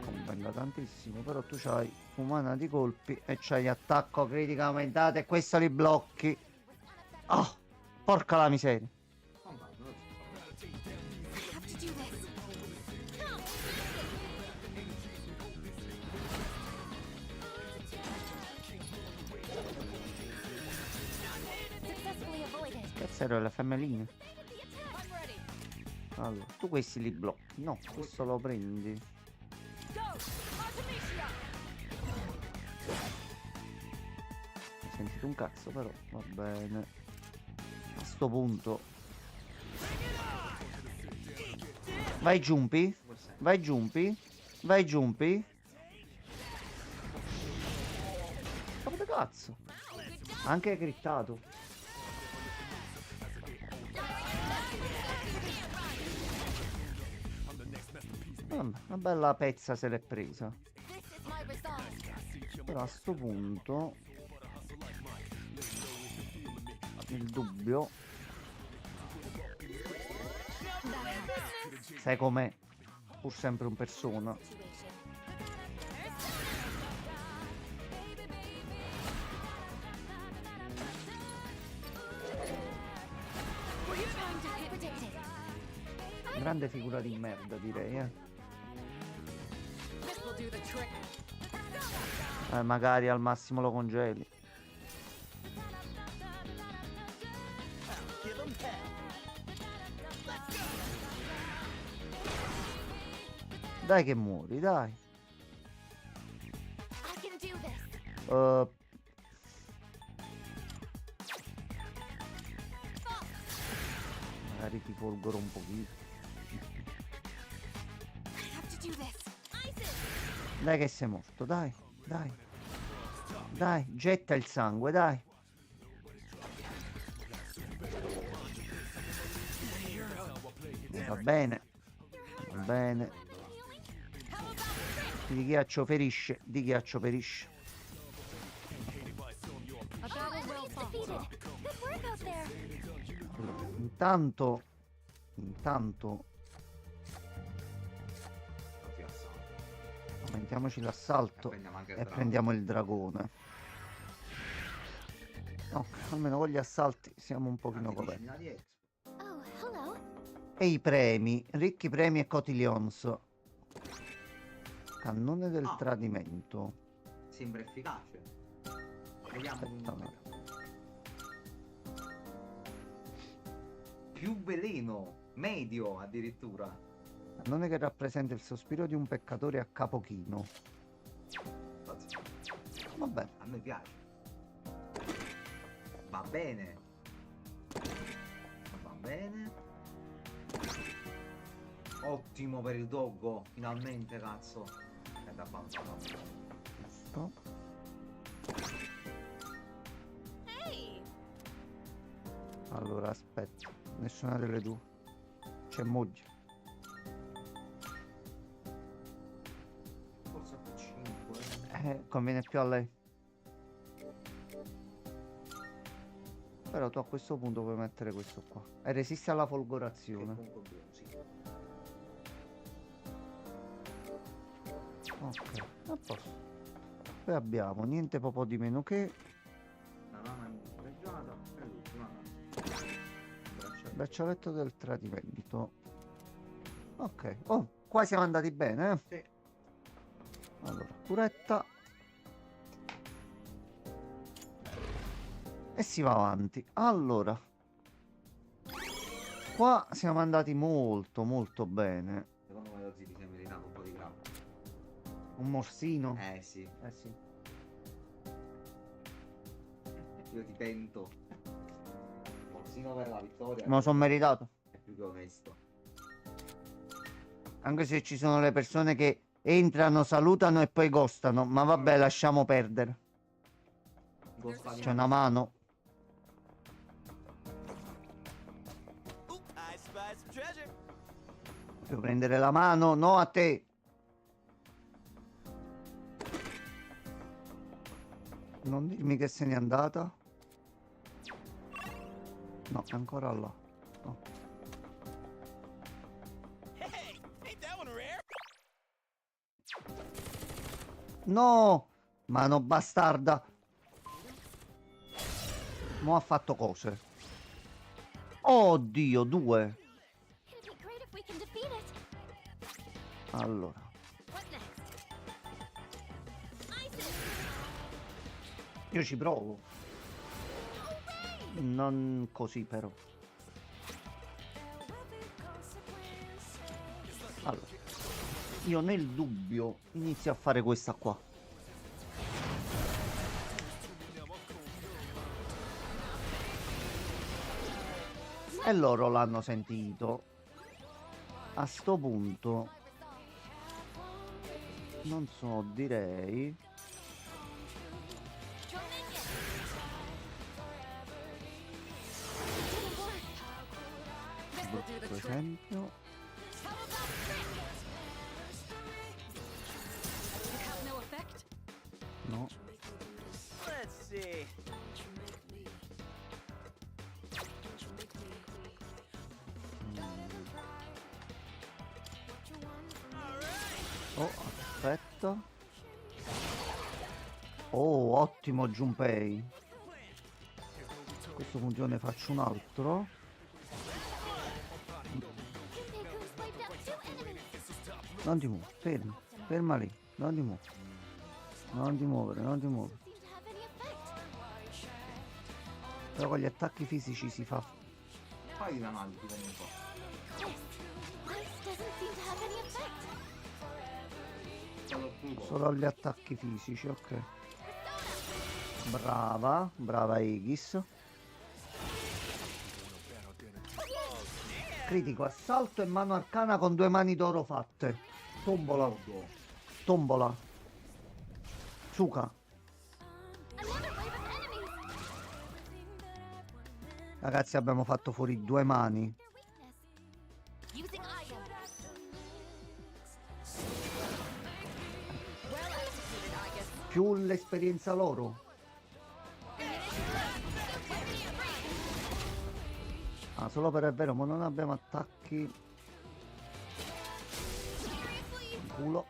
Compensa tantissimo, però tu c'hai umana di colpi e c'hai attacco critico aumentato e questo li blocchi. Oh, porca la miseria. I have to do this. Successfully avoided. Cazzo, le femmeline. I'm ready. Allora, tu questi li blocchi. No, questo lo prendi. Go! Artemisia! Ho sentito un cazzo, però va bene. A sto punto. Vai Giumpi. Vai Giumpi. Vai Giumpi. Come cazzo? Anche crittato. Una bella pezza se l'è presa. This is my resolve. Però a sto punto il dubbio, sai com'è, pur sempre un persona. Grande figura di merda, direi, magari al massimo lo congeli. Give 'em hell. Dai che muori, dai. I can do this. Magari ti folgoro un pochino. I have to do this. Isis! Dai che sei morto, dai, dai. Dai, getta il sangue, dai. Va bene. Va bene. Di ghiaccio ferisce, di ghiaccio ferisce. A battle well fought. Defeated. Good work out there. Allora, intanto Aumentiamoci l'assalto Prendiamo anche il e drago. prendiamo il dragone. Ok, almeno con gli assalti siamo un pochino Anche coperti. 10.000 di expo. Oh, hello. E i premi, ricchi premi e cotillions. Cannone del Ah. tradimento. Sembra efficace. Vediamo Aspetta un un attimo. più veleno, medio addirittura. Cannone che rappresenta il sospiro di un peccatore a capo chino. Va bene. A me piace. Va bene. Va bene. Ottimo per il doggo. Finalmente, cazzo. È da abbandonare. Giusto. Hey. Allora, aspetta. Nessuna delle due. C'è moglie. Forse più 5. Conviene più a lei. Però tu a questo punto puoi mettere questo qua. E resiste alla folgorazione. Ok, a posto. Poi abbiamo niente proprio di meno che La lama pregiata e l'ultima braccialetto del tradimento. Ok. Oh, qua siamo andati bene, eh? Sì. Allora, curetta. E si va avanti. Allora, qua siamo andati molto molto bene. Secondo me lo zio si è meritato un po' di grado. Un morsino. Sì. Sì. Io ti tento. Morsino per la vittoria. Me lo sono meritato. È più che onesto. Anche se ci sono le persone che entrano, salutano e poi ghostano. Ma vabbè, lasciamo perdere. C'è una mano. Oop, I spy some treasure. Devo prendere la mano. No a te. Non dirmi che se n'è andata. No, è ancora là. No. Hey, ain't that one rare? No! Mano bastarda. Mo' ha fatto cose. Oddio, 2. It'd be great if we can defeat it. Allora. What next? Isis. Io ci provo. Non così però. Allora. Io nel dubbio inizio a fare questa qua. E loro l'hanno sentito. A sto punto non so, direi brutto esempio. No. Let's see. Oh, aspetta. Oh, ottimo Junpei. A questo punto io ne faccio un altro. Junpei-kun's wiped out 2 enemies. Non ti muovere, fermi. Ferma lì. Non ti muovere. Non ti muovere, non ti muovere. Seem to have any effect. Però con gli attacchi fisici si fa. Fai l'analisi comunque. This. This doesn't seem to have any effect. Solo il cubo. Solo agli attacchi fisici, ok. Brava, brava Aegis. Critico, assalto e mano arcana con 2 mani d'oro fatte. Tombola, tombola. Suka. Another wave of enemies. Ragazzi, abbiamo fatto fuori 2 mani. Their weakness. Using item. Well executed, Aegis. Più l'esperienza loro. Ah, solo per è vero, ma non abbiamo attacchi. Seriously? Culo.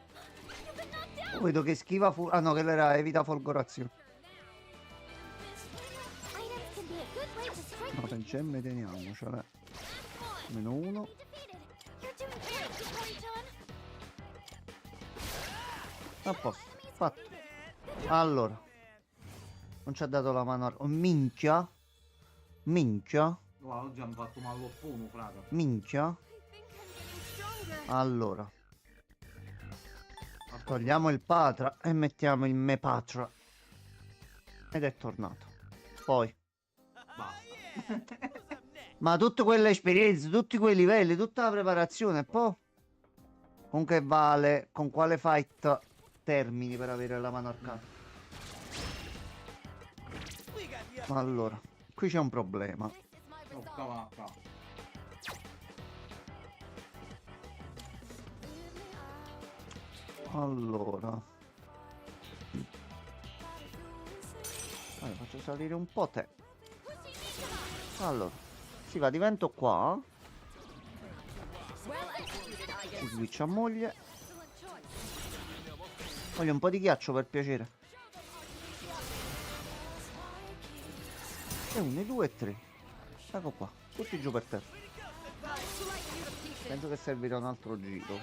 You could not Vedo che schiva fu... Ah no, che era evita folgorazione. Items can be a good way to strike. No, per gemme teniamocele. Meno uno. You're doing great, Hikari John. A posto. Fatto. Allora. Non ci ha dato la mano. Oh, minchia. Minchia. Guarda, oggi hanno fatto malloppone, frate. Minchia. I think I'm getting stronger. Allora. Togliamo il Patra e mettiamo il Mepatra. Ed è tornato. Poi. Basta. Ma tutte quelle esperienze, tutti quei livelli, tutta la preparazione, poi. Comunque vale con quale fight termini per avere la mano arcana. Ma allora, qui c'è un problema. This is my Oh, resolve. cavacca. Allora. Faccio salire un po' te. Allora. Si va, divento qua. Si switcha a moglie. Voglio un po' di ghiaccio per piacere. E 1, 2 e 3. Ecco qua. Tutti giù per terra. Penso che servirà un altro giro.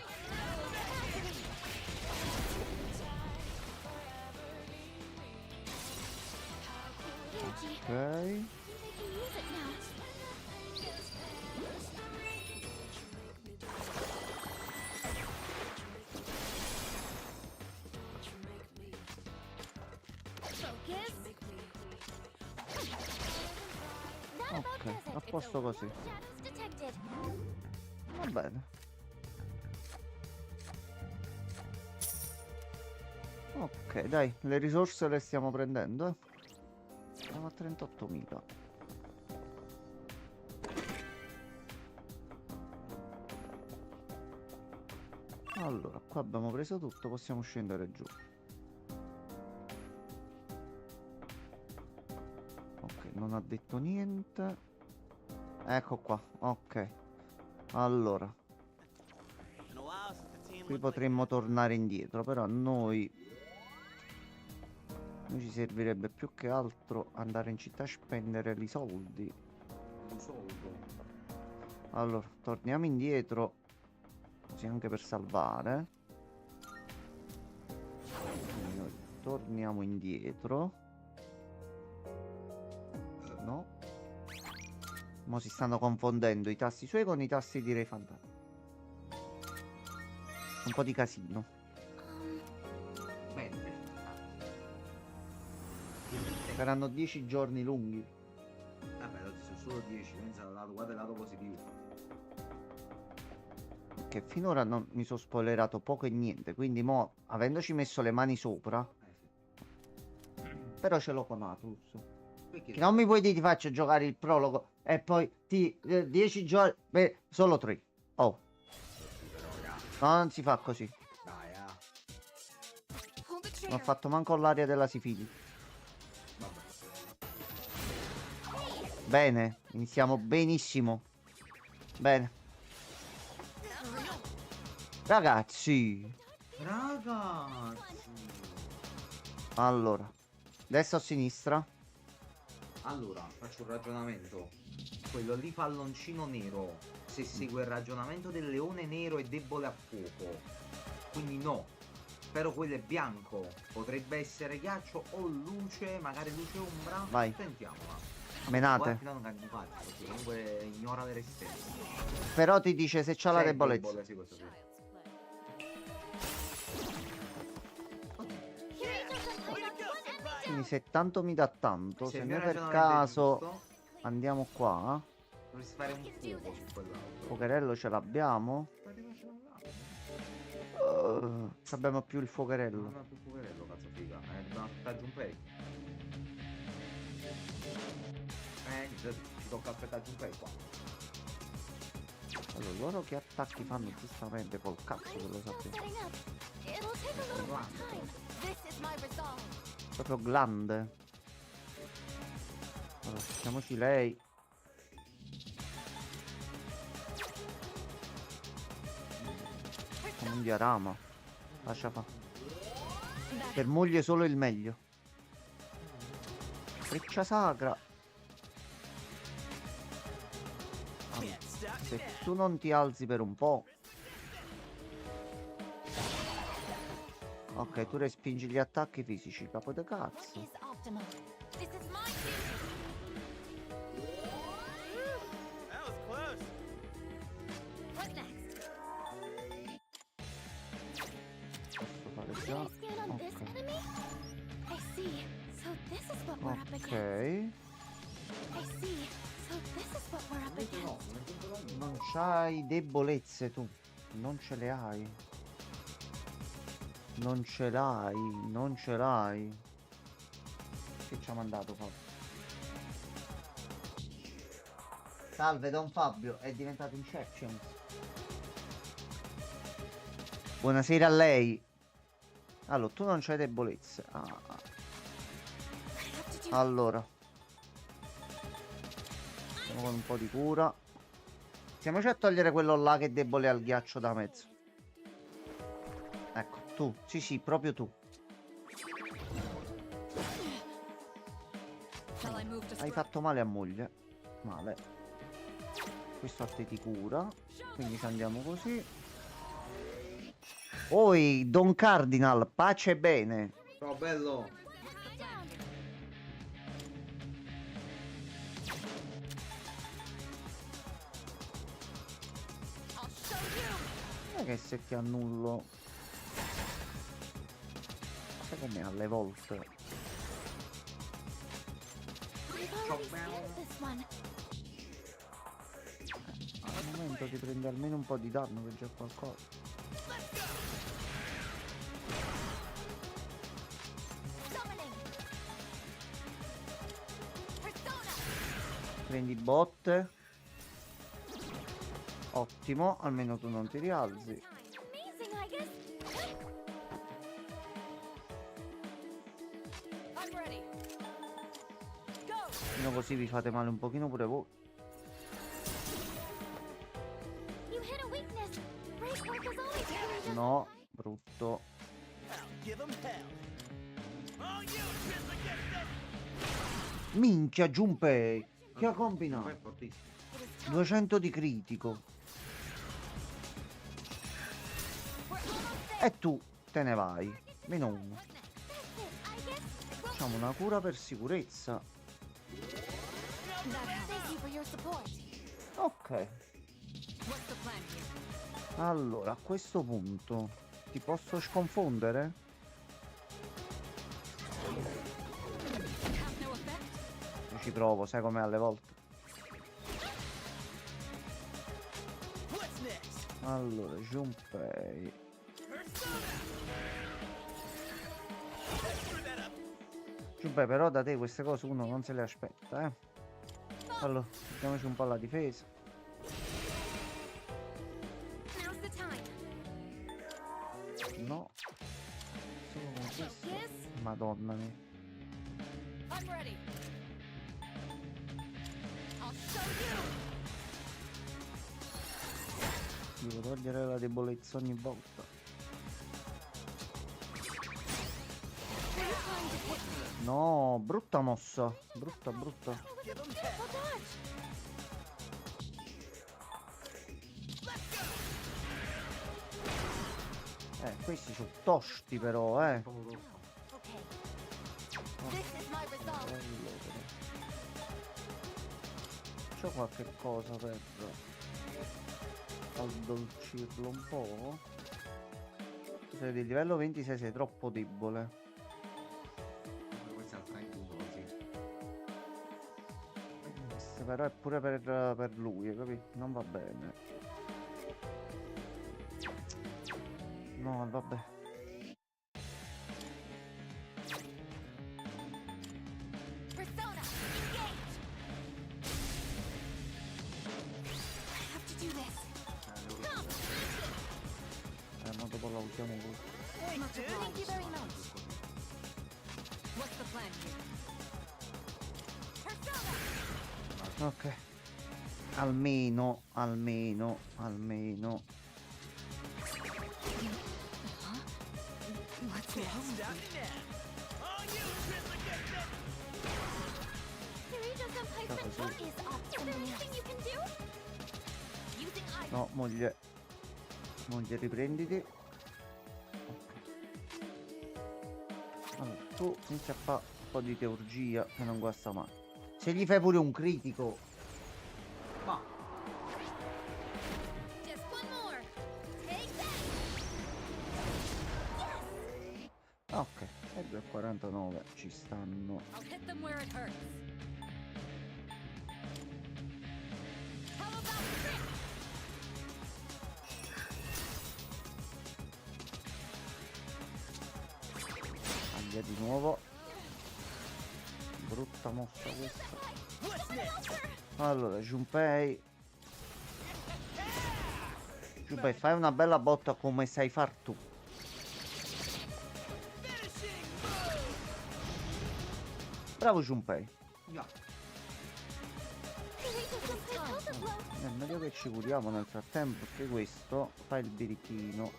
Yuji, Ok. they can use it now. Focus. Not about Ok, present, a it's posto a così. little shadows detected. Va bene. Ok, dai, le risorse le stiamo prendendo, Siamo a 38.000. Allora, qua abbiamo preso tutto, possiamo scendere giù. Ok, non ha detto niente. Ecco qua, ok. Allora, qui potremmo tornare indietro, però noi ci servirebbe più che altro andare in città a spendere i soldi. Un soldo. Allora, torniamo indietro, così anche per salvare. Quindi noi torniamo indietro. No. Mo si stanno confondendo i tasti suoi con i tasti di Ray Fantasma. Un po' di casino. Bene. Saranno 10 giorni lunghi. Vabbè, oggi sono solo 10, pensa al lato, guarda il lato positivo. Che finora non mi sono spoilerato poco e niente. Quindi mo, avendoci messo le mani sopra, Sì. però ce l'ho con Atlus. Perché? Che non mi puoi dire ti faccio giocare il prologo e poi ti 10 giorni. Beh, solo 3. Oh, Però, raga, non si fa così. dai, ah. Hold the Non ho trigger. fatto manco l'aria della sifili. Vabbè. Bene, iniziamo benissimo. Bene. Ragazzi, Ragazzi. allora, destra o sinistra? Allora, faccio un ragionamento. Quello lì palloncino nero, se segue il ragionamento del leone nero è debole a fuoco. Quindi no. Però quello è bianco. Potrebbe essere ghiaccio o luce, magari luce e ombra. Vai. Tentiamola. Menate. Guarda, non cambia faccia, perché comunque ignora le resistenze. Però ti dice se c'ha la Se è debolezza. debole, sì, questo sì. Quindi se tanto mi dà tanto, Se se il mio noi per ragionamento è caso giusto, andiamo qua, dovresti fare un fuoco su quell'altro. fuocherello ce l'abbiamo. Abbiamo più il Non fuocherello. è più fuocherello, cazzo figa. Dobbiamo aspettare Junpei. Niente, ci tocca aspettare Junpei qua. Allora, loro che attacchi fanno giustamente col cazzo che lo sappiamo. Setting up. It'll take a little more time. This is my resolve. Proprio glande. Allora, mettiamoci lei. Un diarama. Lascia fa. Per moglie solo il meglio. Freccia sacra. Can't stop Se now. tu non ti alzi per un po'. Ok, tu respingi gli attacchi fisici, capo de What cazzo. is optimal? This is my season. That was close. What next? Posso fare Did già. I scan on this Ok. enemy? I see. So this is what we're up against. Ok. I see. So this is what we're up against. Non c'hai debolezze tu. Non ce le hai. Non ce l'hai. Non ce l'hai. Che ci ha mandato Fabio? Salve Don Fabio, è diventato Inception. Buonasera a lei. Allora, tu non c'hai debolezze. I have to do Allora. Andiamo con un po' di cura. Iniziamoci a togliere quello là che è debole al ghiaccio da mezzo. Ecco, tu. Sì, sì, proprio tu. Shall I move to Hai fatto male a moglie. Male. Questo a te ti cura. Quindi ci andiamo così. Oi, Don Cardinal, pace e bene. Ciao bello. down? I'll show you. Non è che se ti annullo. Sai com'è alle volte? We've already scanned this one. Al momento ti prende almeno un po' di danno, che è già qualcosa. Summoning. Persona. Prendi botte. Ottimo, almeno tu non ti rialzi. Amazing, I guess. I'm ready. Go. Fino così vi fate male un pochino pure voi. You hit a weakness. Brave work is always doing just No, brutto. I'll give him hell. All you kids against us. Minchia, Junpei. Che ha Poi è combinato? fortissimo. It is time. 200 di critico. We're almost there. E tu te ne vai. Meno uno. What's next? That's it, I guess. Facciamo una cura per sicurezza. Thank you for your support. Ok. What's the plan here? Allora, a questo punto ti posso sconfondere? Have no effect? Io ci provo, sai com'è alle volte. What's next? Allora, Junpei. Screw that up. Junpei, però da te queste cose uno non se le aspetta, eh. Allora, mettiamoci un po' alla difesa. Now's the time. No. Solo con questo. Yes, Madonna mia. I'm ready. I'll show you. Devo togliere la debolezza ogni volta. Were you trying to hit me? No, brutta mossa. Brutta, brutta. That was a beautiful dodge. Questi sono tosti però, Okay. This is my resolve. Allora. C'ho qualche cosa per addolcirlo un po'. Tu sei di livello 26, sei troppo debole. Questo è il 31, sì. Questo però è pure per lui, capito? Non va bene. No, vabbè. Persona, engage. I have to do this. Ma dopo la usiamo così. Much obliged. Thank you very much. What's the plan here? Persona. Ok. Almeno. What's stop now. All you, Trisla, get them. Kirito-senpai's Cosa friend sì? is up. Is there anything you can do? Using items. No, moglie. Moglie, riprenditi. Allora, tu inizia a fare un po' di teurgia che non guasta mai. Se gli fai pure un critico, Ma Just one more. Take that. Yes. ok, e 2,49 ci stanno. I'll hit them where it hurts. How about this? Taglia di nuovo. Brutta mossa questa. What's next? Allora, Junpei. Junpei, fai una bella botta come sai far tu. Finishing move. Bravo Junpei. io. Kirito-senpai's health is low. È meglio che ci curiamo nel frattempo, perché questo fa il birichino.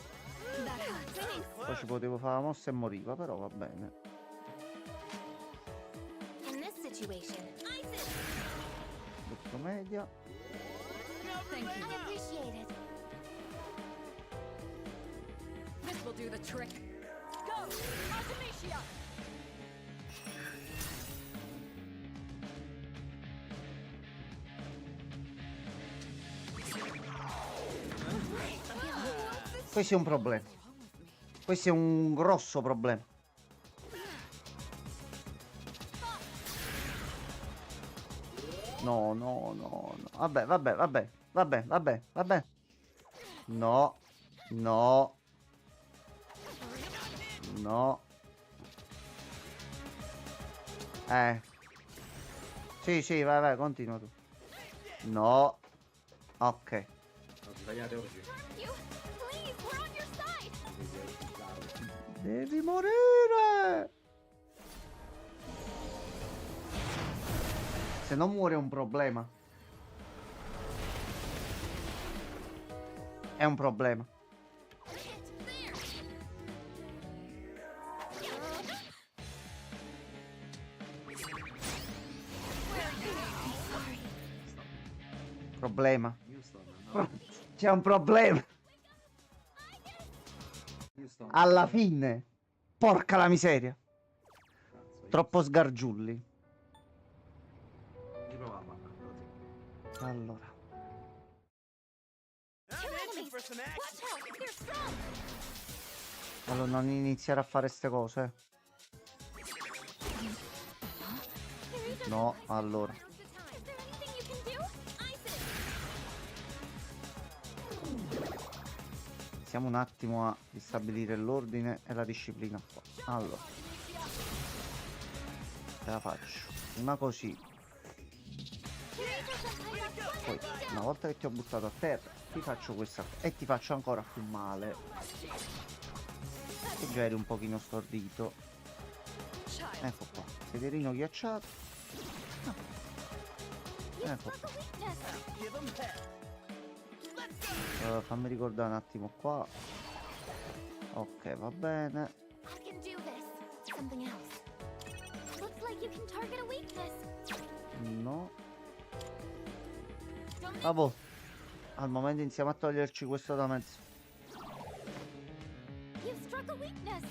That hurts. Poi ci potevo fare la mossa e moriva, però va bene. In this situation, Isis. Detto media. Thank you. I appreciate it. This will do the trick. Go, Artemisia. Questo è un problema. Questo è un grosso problema. No, no, no, no. Vabbè, vabbè, vabbè. Vabbè, vabbè, vabbè. No. No. No. Sì, sì, vai, vai, continua tu. No. Ok. Ho sbagliato oggi. You, please, we're on your side. Devi morire. Se non muore è un problema. È un problema. Hit there. Sorry. Problema. Houston, no? C'è un problema. Houston. Alla fine. Porca la miseria. Cazzo, Troppo sgargiulli. riprova a batterlo, sì. Allora. I'm itching for some Watch action. out, they're strong. Allora non iniziare a fare ste cose. No, allora. Is there anything you can do? Isis. Iniziamo un attimo a ristabilire l'ordine e la disciplina qua. Allora. Te la faccio. Una così. Poi, una volta che ti ho buttato a terra, ti faccio questa qua. E ti faccio ancora più male. E già eri un pochino stordito. Ecco qua. Sederino ghiacciato. Ah. Ecco qua. Give them hell. Let's go. Fammi ricordare un attimo qua. Ok, va bene. I can do this. Something else. Looks like you can target a weakness. No. Don't make Vabbè. Al momento iniziamo a toglierci questo da mezzo. You've struck a weakness.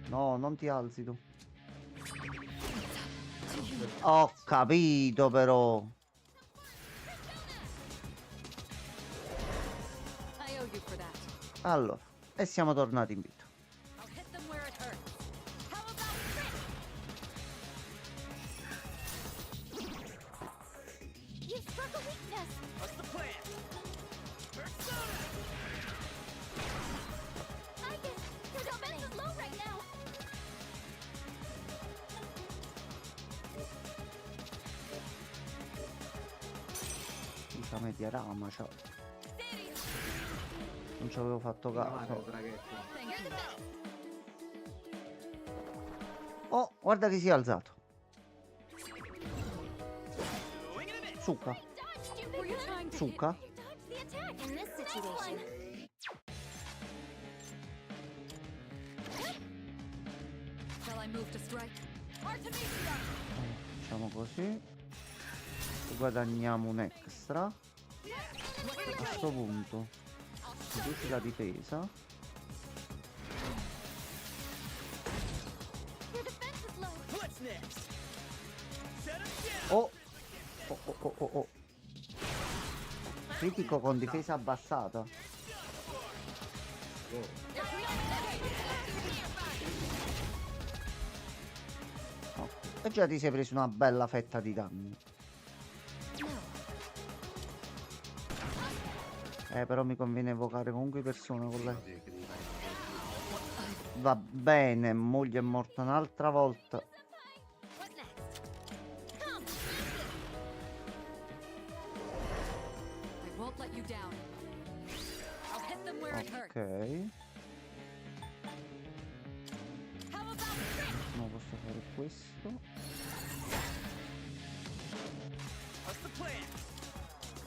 No, non ti alzi tu. Ho capito però. I owe you for that. Allora, e siamo tornati in vita. I'll hit them where it hurts. How about this? You've struck a weakness. What's the plan? Persona. I guess your defense is low right now. Dica media rama, ciao. Steady. Non ci avevo fatto Chiamate il caso. draghetto. Thank you. Oh, guarda che si è alzato. Swing and a miss. Succa. Dodge, stupid. Were you trying to Succa. You dodged the attack. In this situation. Facciamo così. Guadagniamo un extra. A questo punto riduci la difesa. Your defense is low. What's next? Set him down. Oh! Oh oh oh oh oh. Critico con difesa abbassata. Oh. E già ti sei preso una bella fetta di danni. Però mi conviene evocare comunque persone con lei. Va bene, moglie è morta un'altra volta. What's next? Come. I won't let you down. I'll hit them where it hurts. Ok. How about this? Non posso fare questo. What's the plan?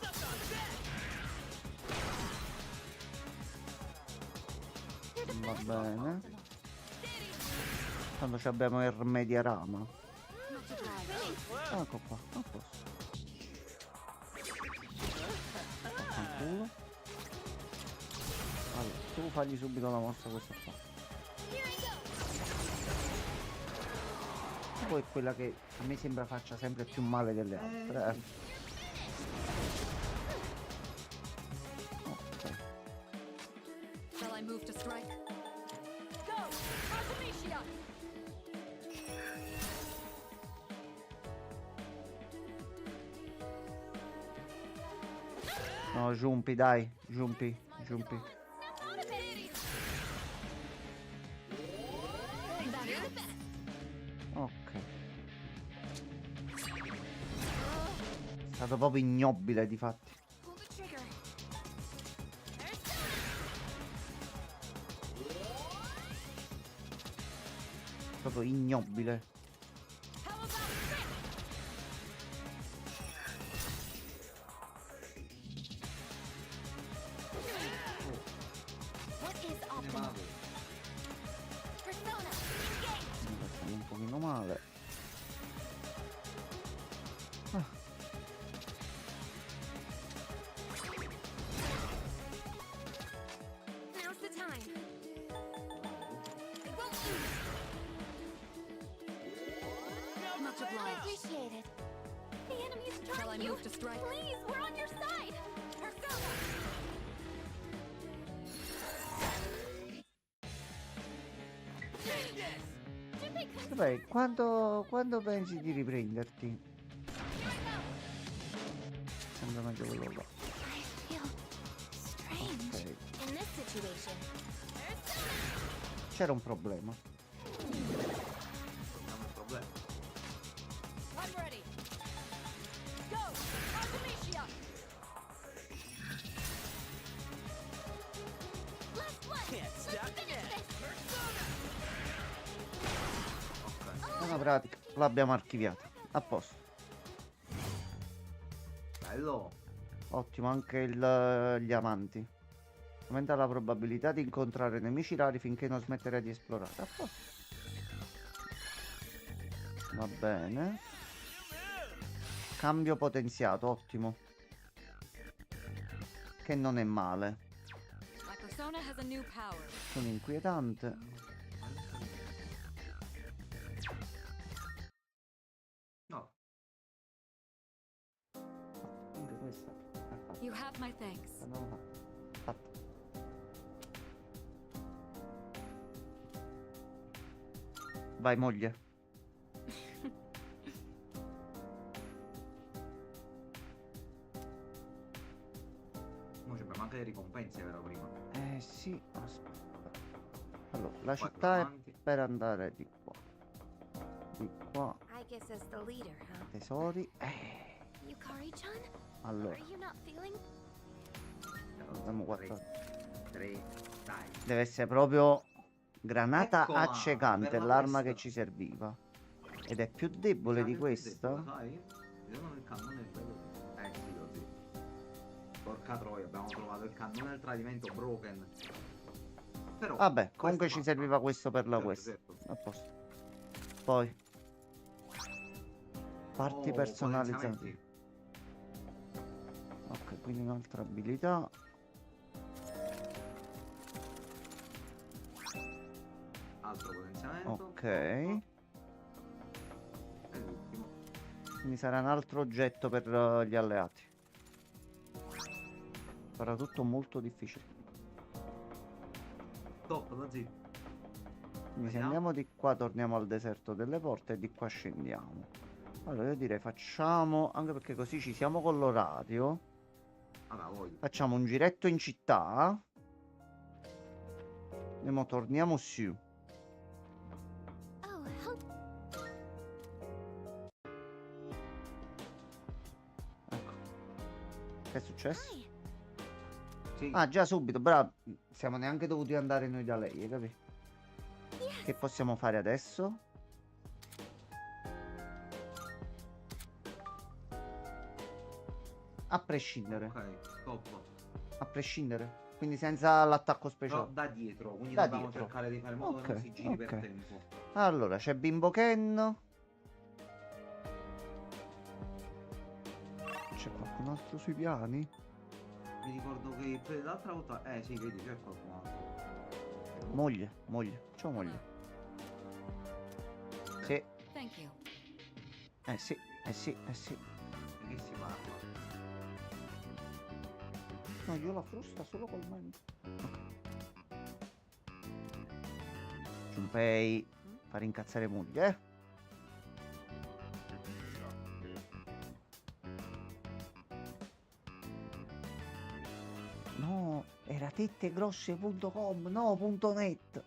Suck on that. Your Va defense is bene. optimal. Tanto ci abbiamo il Mediarama. Much obliged. Ecco qua, a posto. Fanculo. Allora, tu fagli subito la mossa questa qua. Here I go. Poi è quella che a me sembra faccia sempre più male delle altre. Ok. Shall I move to strike? Go! Artemisia! No, Giumpi, dai, Giumpi, Giumpi. Snap out of it. You're the best. Ok. È stato proprio ignobile, difatti. Pull the trigger. Proprio ignobile. How about this? What is optimal? Persona, engage. Ora stiamo un pochino male. Ah. Now's the time. It won't lose. Much obliged. Appreciate it. The enemy's Shall I trying you. move to strike? Please, we're on your side. Persona. Take this. Junpei Kun, Vabbè, quando pensi di riprenderti? Sembra meglio quello là. I feel strange Ok. in this situation. Persona. C'era un problema. Abbiamo un problema. I'm ready. Go! Artemisia! Last one. Can't Let's stop finish that. this. Una pratica, l'abbiamo archiviata. A posto. Bello. Ottimo, anche gli amanti. Aumenta la probabilità di incontrare nemici rari finché non smetterai di esplorare. A posto. Va bene. Cambio potenziato, ottimo. Che non è male. My persona has a new power. Sono inquietante. No. Anche questa è fatta. You have my thanks. No, no. Fatta. Vai moglie. Mo ci abbiamo anche le ricompense, vero, prima. Sì, aspetta. Allora, la Qua città è avanti. per andare di qua. Di qua, I guess as the leader, huh? tesori. Yukari-chan, Allora, are you not feeling? abbiamo 4. 3, dai. Deve essere proprio granata Eccola, accecante, per la l'arma testa. che ci serviva. Ed è più debole di questa. Sai? Vediamo il cannone bello. Sì, così. Porca troia, abbiamo trovato il cannone del tradimento broken. Però Vabbè, comunque questo ci basta. serviva questo per la Certo, quest. certo. A posto. Poi parti Oh, personalizzate. potenziamenti. Ok, quindi un'altra abilità. Altro potenziamento. Ok. E l'ultimo. Quindi sarà un altro oggetto per gli alleati. Sarà tutto molto difficile. Top, lo zio. Quindi se Vediamo. andiamo di qua torniamo al deserto delle porte e di qua scendiamo. Allora io direi facciamo, anche perché così ci siamo con l'orario, Vabbè, voglio. facciamo un giretto in città. E mo torniamo su. Oh, help. Ecco. Che è successo? Hi. Sì. Ah, già subito, bravo. Siamo neanche dovuti andare noi da lei, hai capito? Che possiamo fare adesso? A prescindere. Ok, top. A prescindere. Quindi senza l'attacco Però speciale. da dietro, quindi Da dobbiamo dietro. cercare di fare in modo che non Ok, si giri per ok. tempo. Allora, c'è Bimbo Ken. C'è qualcun altro sui piani? Mi ricordo che l'altra volta... sì, vedi, c'è qualcun altro. Moglie. Ciao moglie. Sì, Thank you. sì. Di che si parla? No, io la frusta solo col mento. Junpei, fare incazzare moglie, eh? No, era tettegrosse.com, no, .net.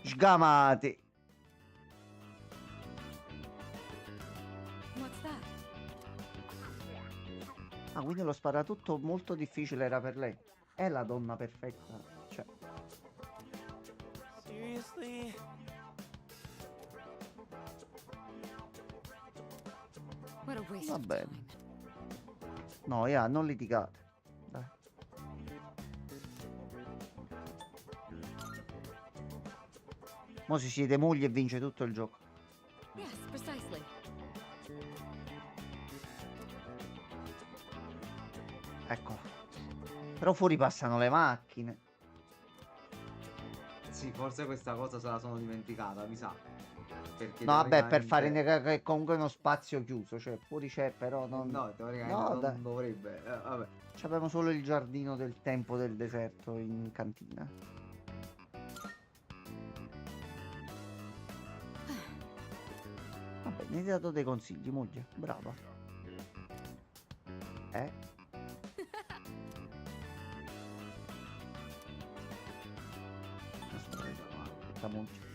Sgamati. What's that? Ah, quindi lo sparatutto molto difficile era per lei. È la donna perfetta. Cioè, Seriously? What a waste Va of bene. time. no, yeah, non litigate. Dai. Mo si siede moglie e vince tutto il gioco. Yes, precisely. Ecco. Però fuori passano le macchine. Sì, forse questa cosa se la sono dimenticata, mi sa. Perché No, vabbè, per fare teoricamente- che è comunque uno spazio chiuso. Cioè, fuori c'è, però non. No, teoricamente No, non dai. dovrebbe. Vabbè. Abbiamo solo il giardino del tempo del deserto in cantina. Vabbè, mi hai dato dei consigli, moglie. Brava. Aspetta, moglie.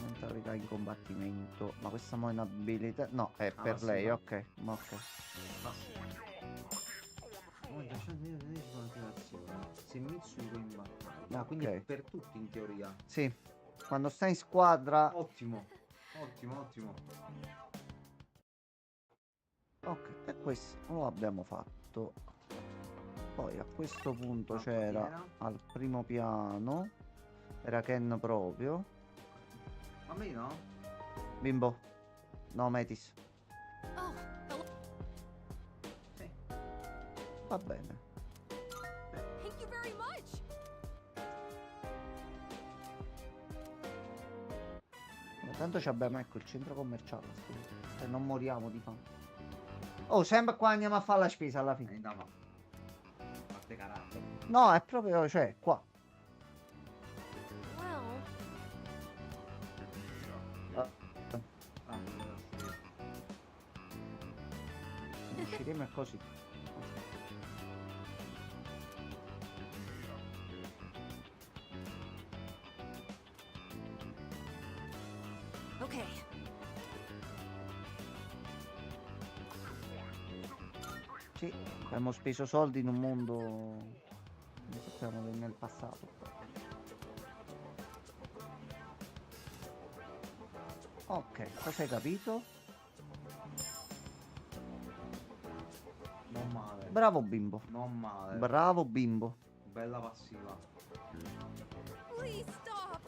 Mentalità in combattimento. Ma questa mo è un'abilità. No, è per passiva. lei, ok. Ma ok. Se Mitsuko in battaglia. Quindi Ok. per tutti in teoria. Sì. Quando stai in squadra. Ottimo. Ottimo. Ok, e questo lo abbiamo fatto. Poi a questo punto Ah, c'era era? al primo piano. Era Ken proprio. A me no? Bimbo. No, Metis. Oh, hello. Sì. Va bene. Thank you very much. Tanto ci abbiamo, ecco, il centro commerciale. E non moriamo di fame. Oh, sempre qua andiamo a fare la spesa alla fine. No. Parte carattere. No, è proprio, cioè, qua. Well, Ah, Ah, usciremo e così. Okay. Sì, abbiamo speso soldi in un mondo. Non sappiamo nel passato. Ok, cosa hai capito? non male. Bravo bimbo. Non male. Bravo bimbo. Bella passiva. Please stop.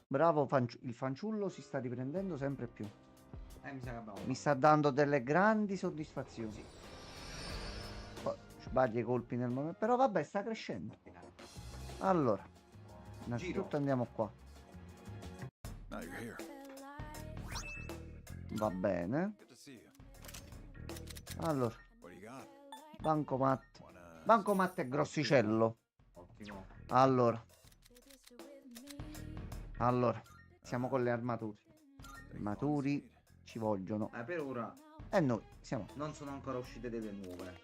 Bravo il fanciullo si sta riprendendo sempre più. Mi sa che abbiamo. Mi sta dando delle grandi soddisfazioni. Sì. Poi sbaglia i colpi nel momento. Però vabbè, sta crescendo. Allora, innanzitutto andiamo qua. Now you're here. Va bene. Good to see you. Allora, What do you got? bancomat. Wanna Bancomat è grossicello. Ottimo. Allora, siamo con le armature. Armaturi ci vogliono. Per ora E noi siamo. non sono ancora uscite delle nuove.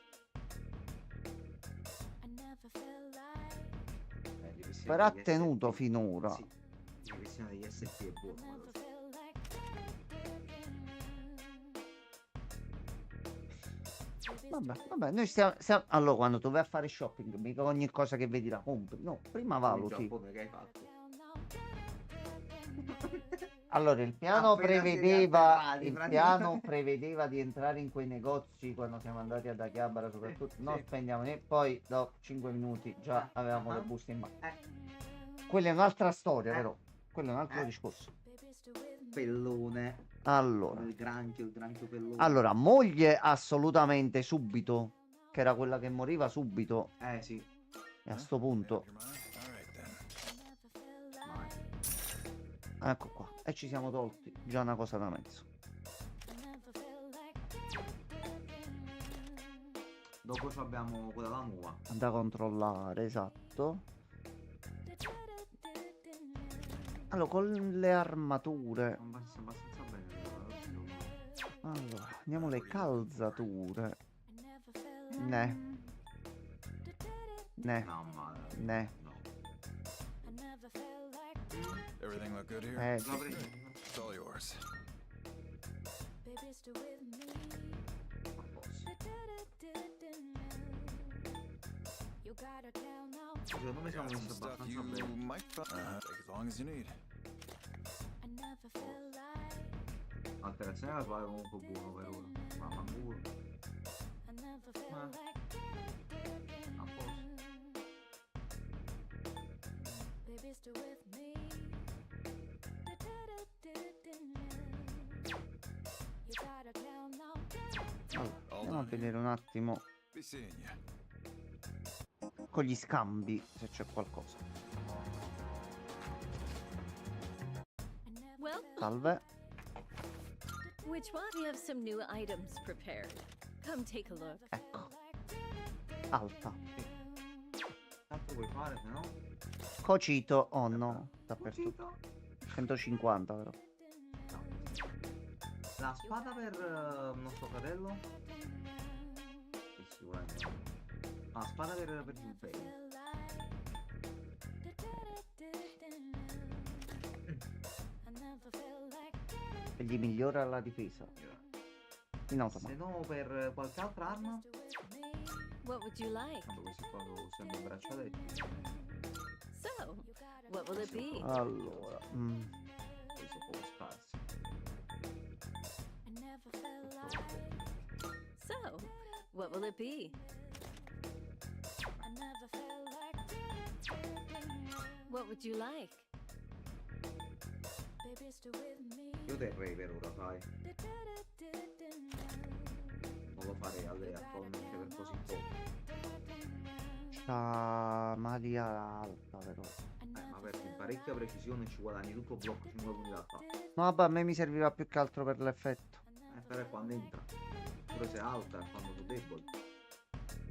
Però ha tenuto finora. Sì. La questione degli SP è buona. Vabbè, noi stiamo. Allora, quando tu vai a fare shopping, mica ogni cosa che vedi la compri. No, prima valuti. Il Giappone che hai fatto? Allora, il piano Appena siete prevedeva. atterrati, Il praticamente. piano prevedeva di entrare in quei negozi quando siamo andati ad Akihabara, soprattutto. Non Sì. spendiamo niente. Poi, dopo 5 minuti, già avevamo le Ah. buste in mano. Eh, Quella è un'altra storia, Eh. però. Quello è un altro Eh. discorso. pellone. Allora. Il granchio pellone. Allora, moglie assolutamente subito. Che era quella che moriva subito. Sì. E a sto punto. Your mind? All right then. Vai. Ecco qua. E ci siamo tolti già una cosa da mezzo. Dopo ci abbiamo quella la nuova. Da controllare, esatto. Allora, con le armature. Abbastanza bene. Allora, andiamo alle calzature. Ne. No, male. Ne. No. Everything look good here? L'ho preso. It's all yours. A posto. Secondo me siamo Got messi some stuff abbastanza you bene. might find. Take as long as you need. Alterazione casuale comunque buono per ora. Mamma culo. A posto. Allora, andiamo a vedere un attimo Be seeing you. con gli scambi se c'è qualcosa. Well, Salve. which one? We have some new items prepared. Come take a look. Ecco. Alta. Tanto puoi fare, se no? Cocito. Oh no. Dappertutto. Cucito. 150 però. La spada per nostro fratello? Sì, sicuramente. La spada per Junpei. E gli migliora la difesa. In Se automatico. no per qualche altra arma? What would you like? Tanto questi qua sono i braccialetti. So, what will it be? Allora. Questi sono poco scarsi. So, what will it be? What would you like? Io terrei per ora, sai. Non lo farei a lei attualmente per così poco. C'ha maglia alta però. Ma per parecchia precisione ci guadagni tutto blocco 5 punti da fa. No, vabbè, a me mi serviva più che altro per l'effetto. Però è quando entra. Pure se è alta è quando tu deboli.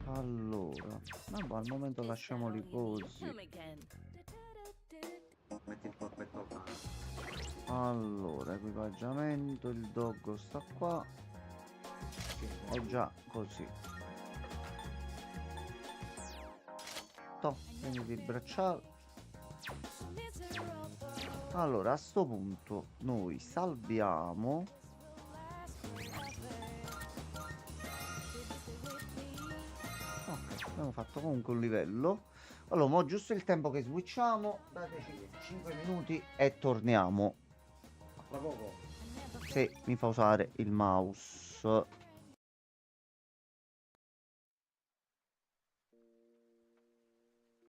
Allora. Vabbè, al momento lasciamoli così. Come again. Metti il corpetto al cane. Allora, equipaggiamento, il doggo sta qua. È già così. Toh, prendi il bracciale. Allora, a sto punto noi salviamo. Ok, abbiamo fatto comunque un livello. Allora, mo giusto il tempo che switchiamo. Dateci 5 minuti e torniamo. Tra poco. Se mi fa usare il mouse.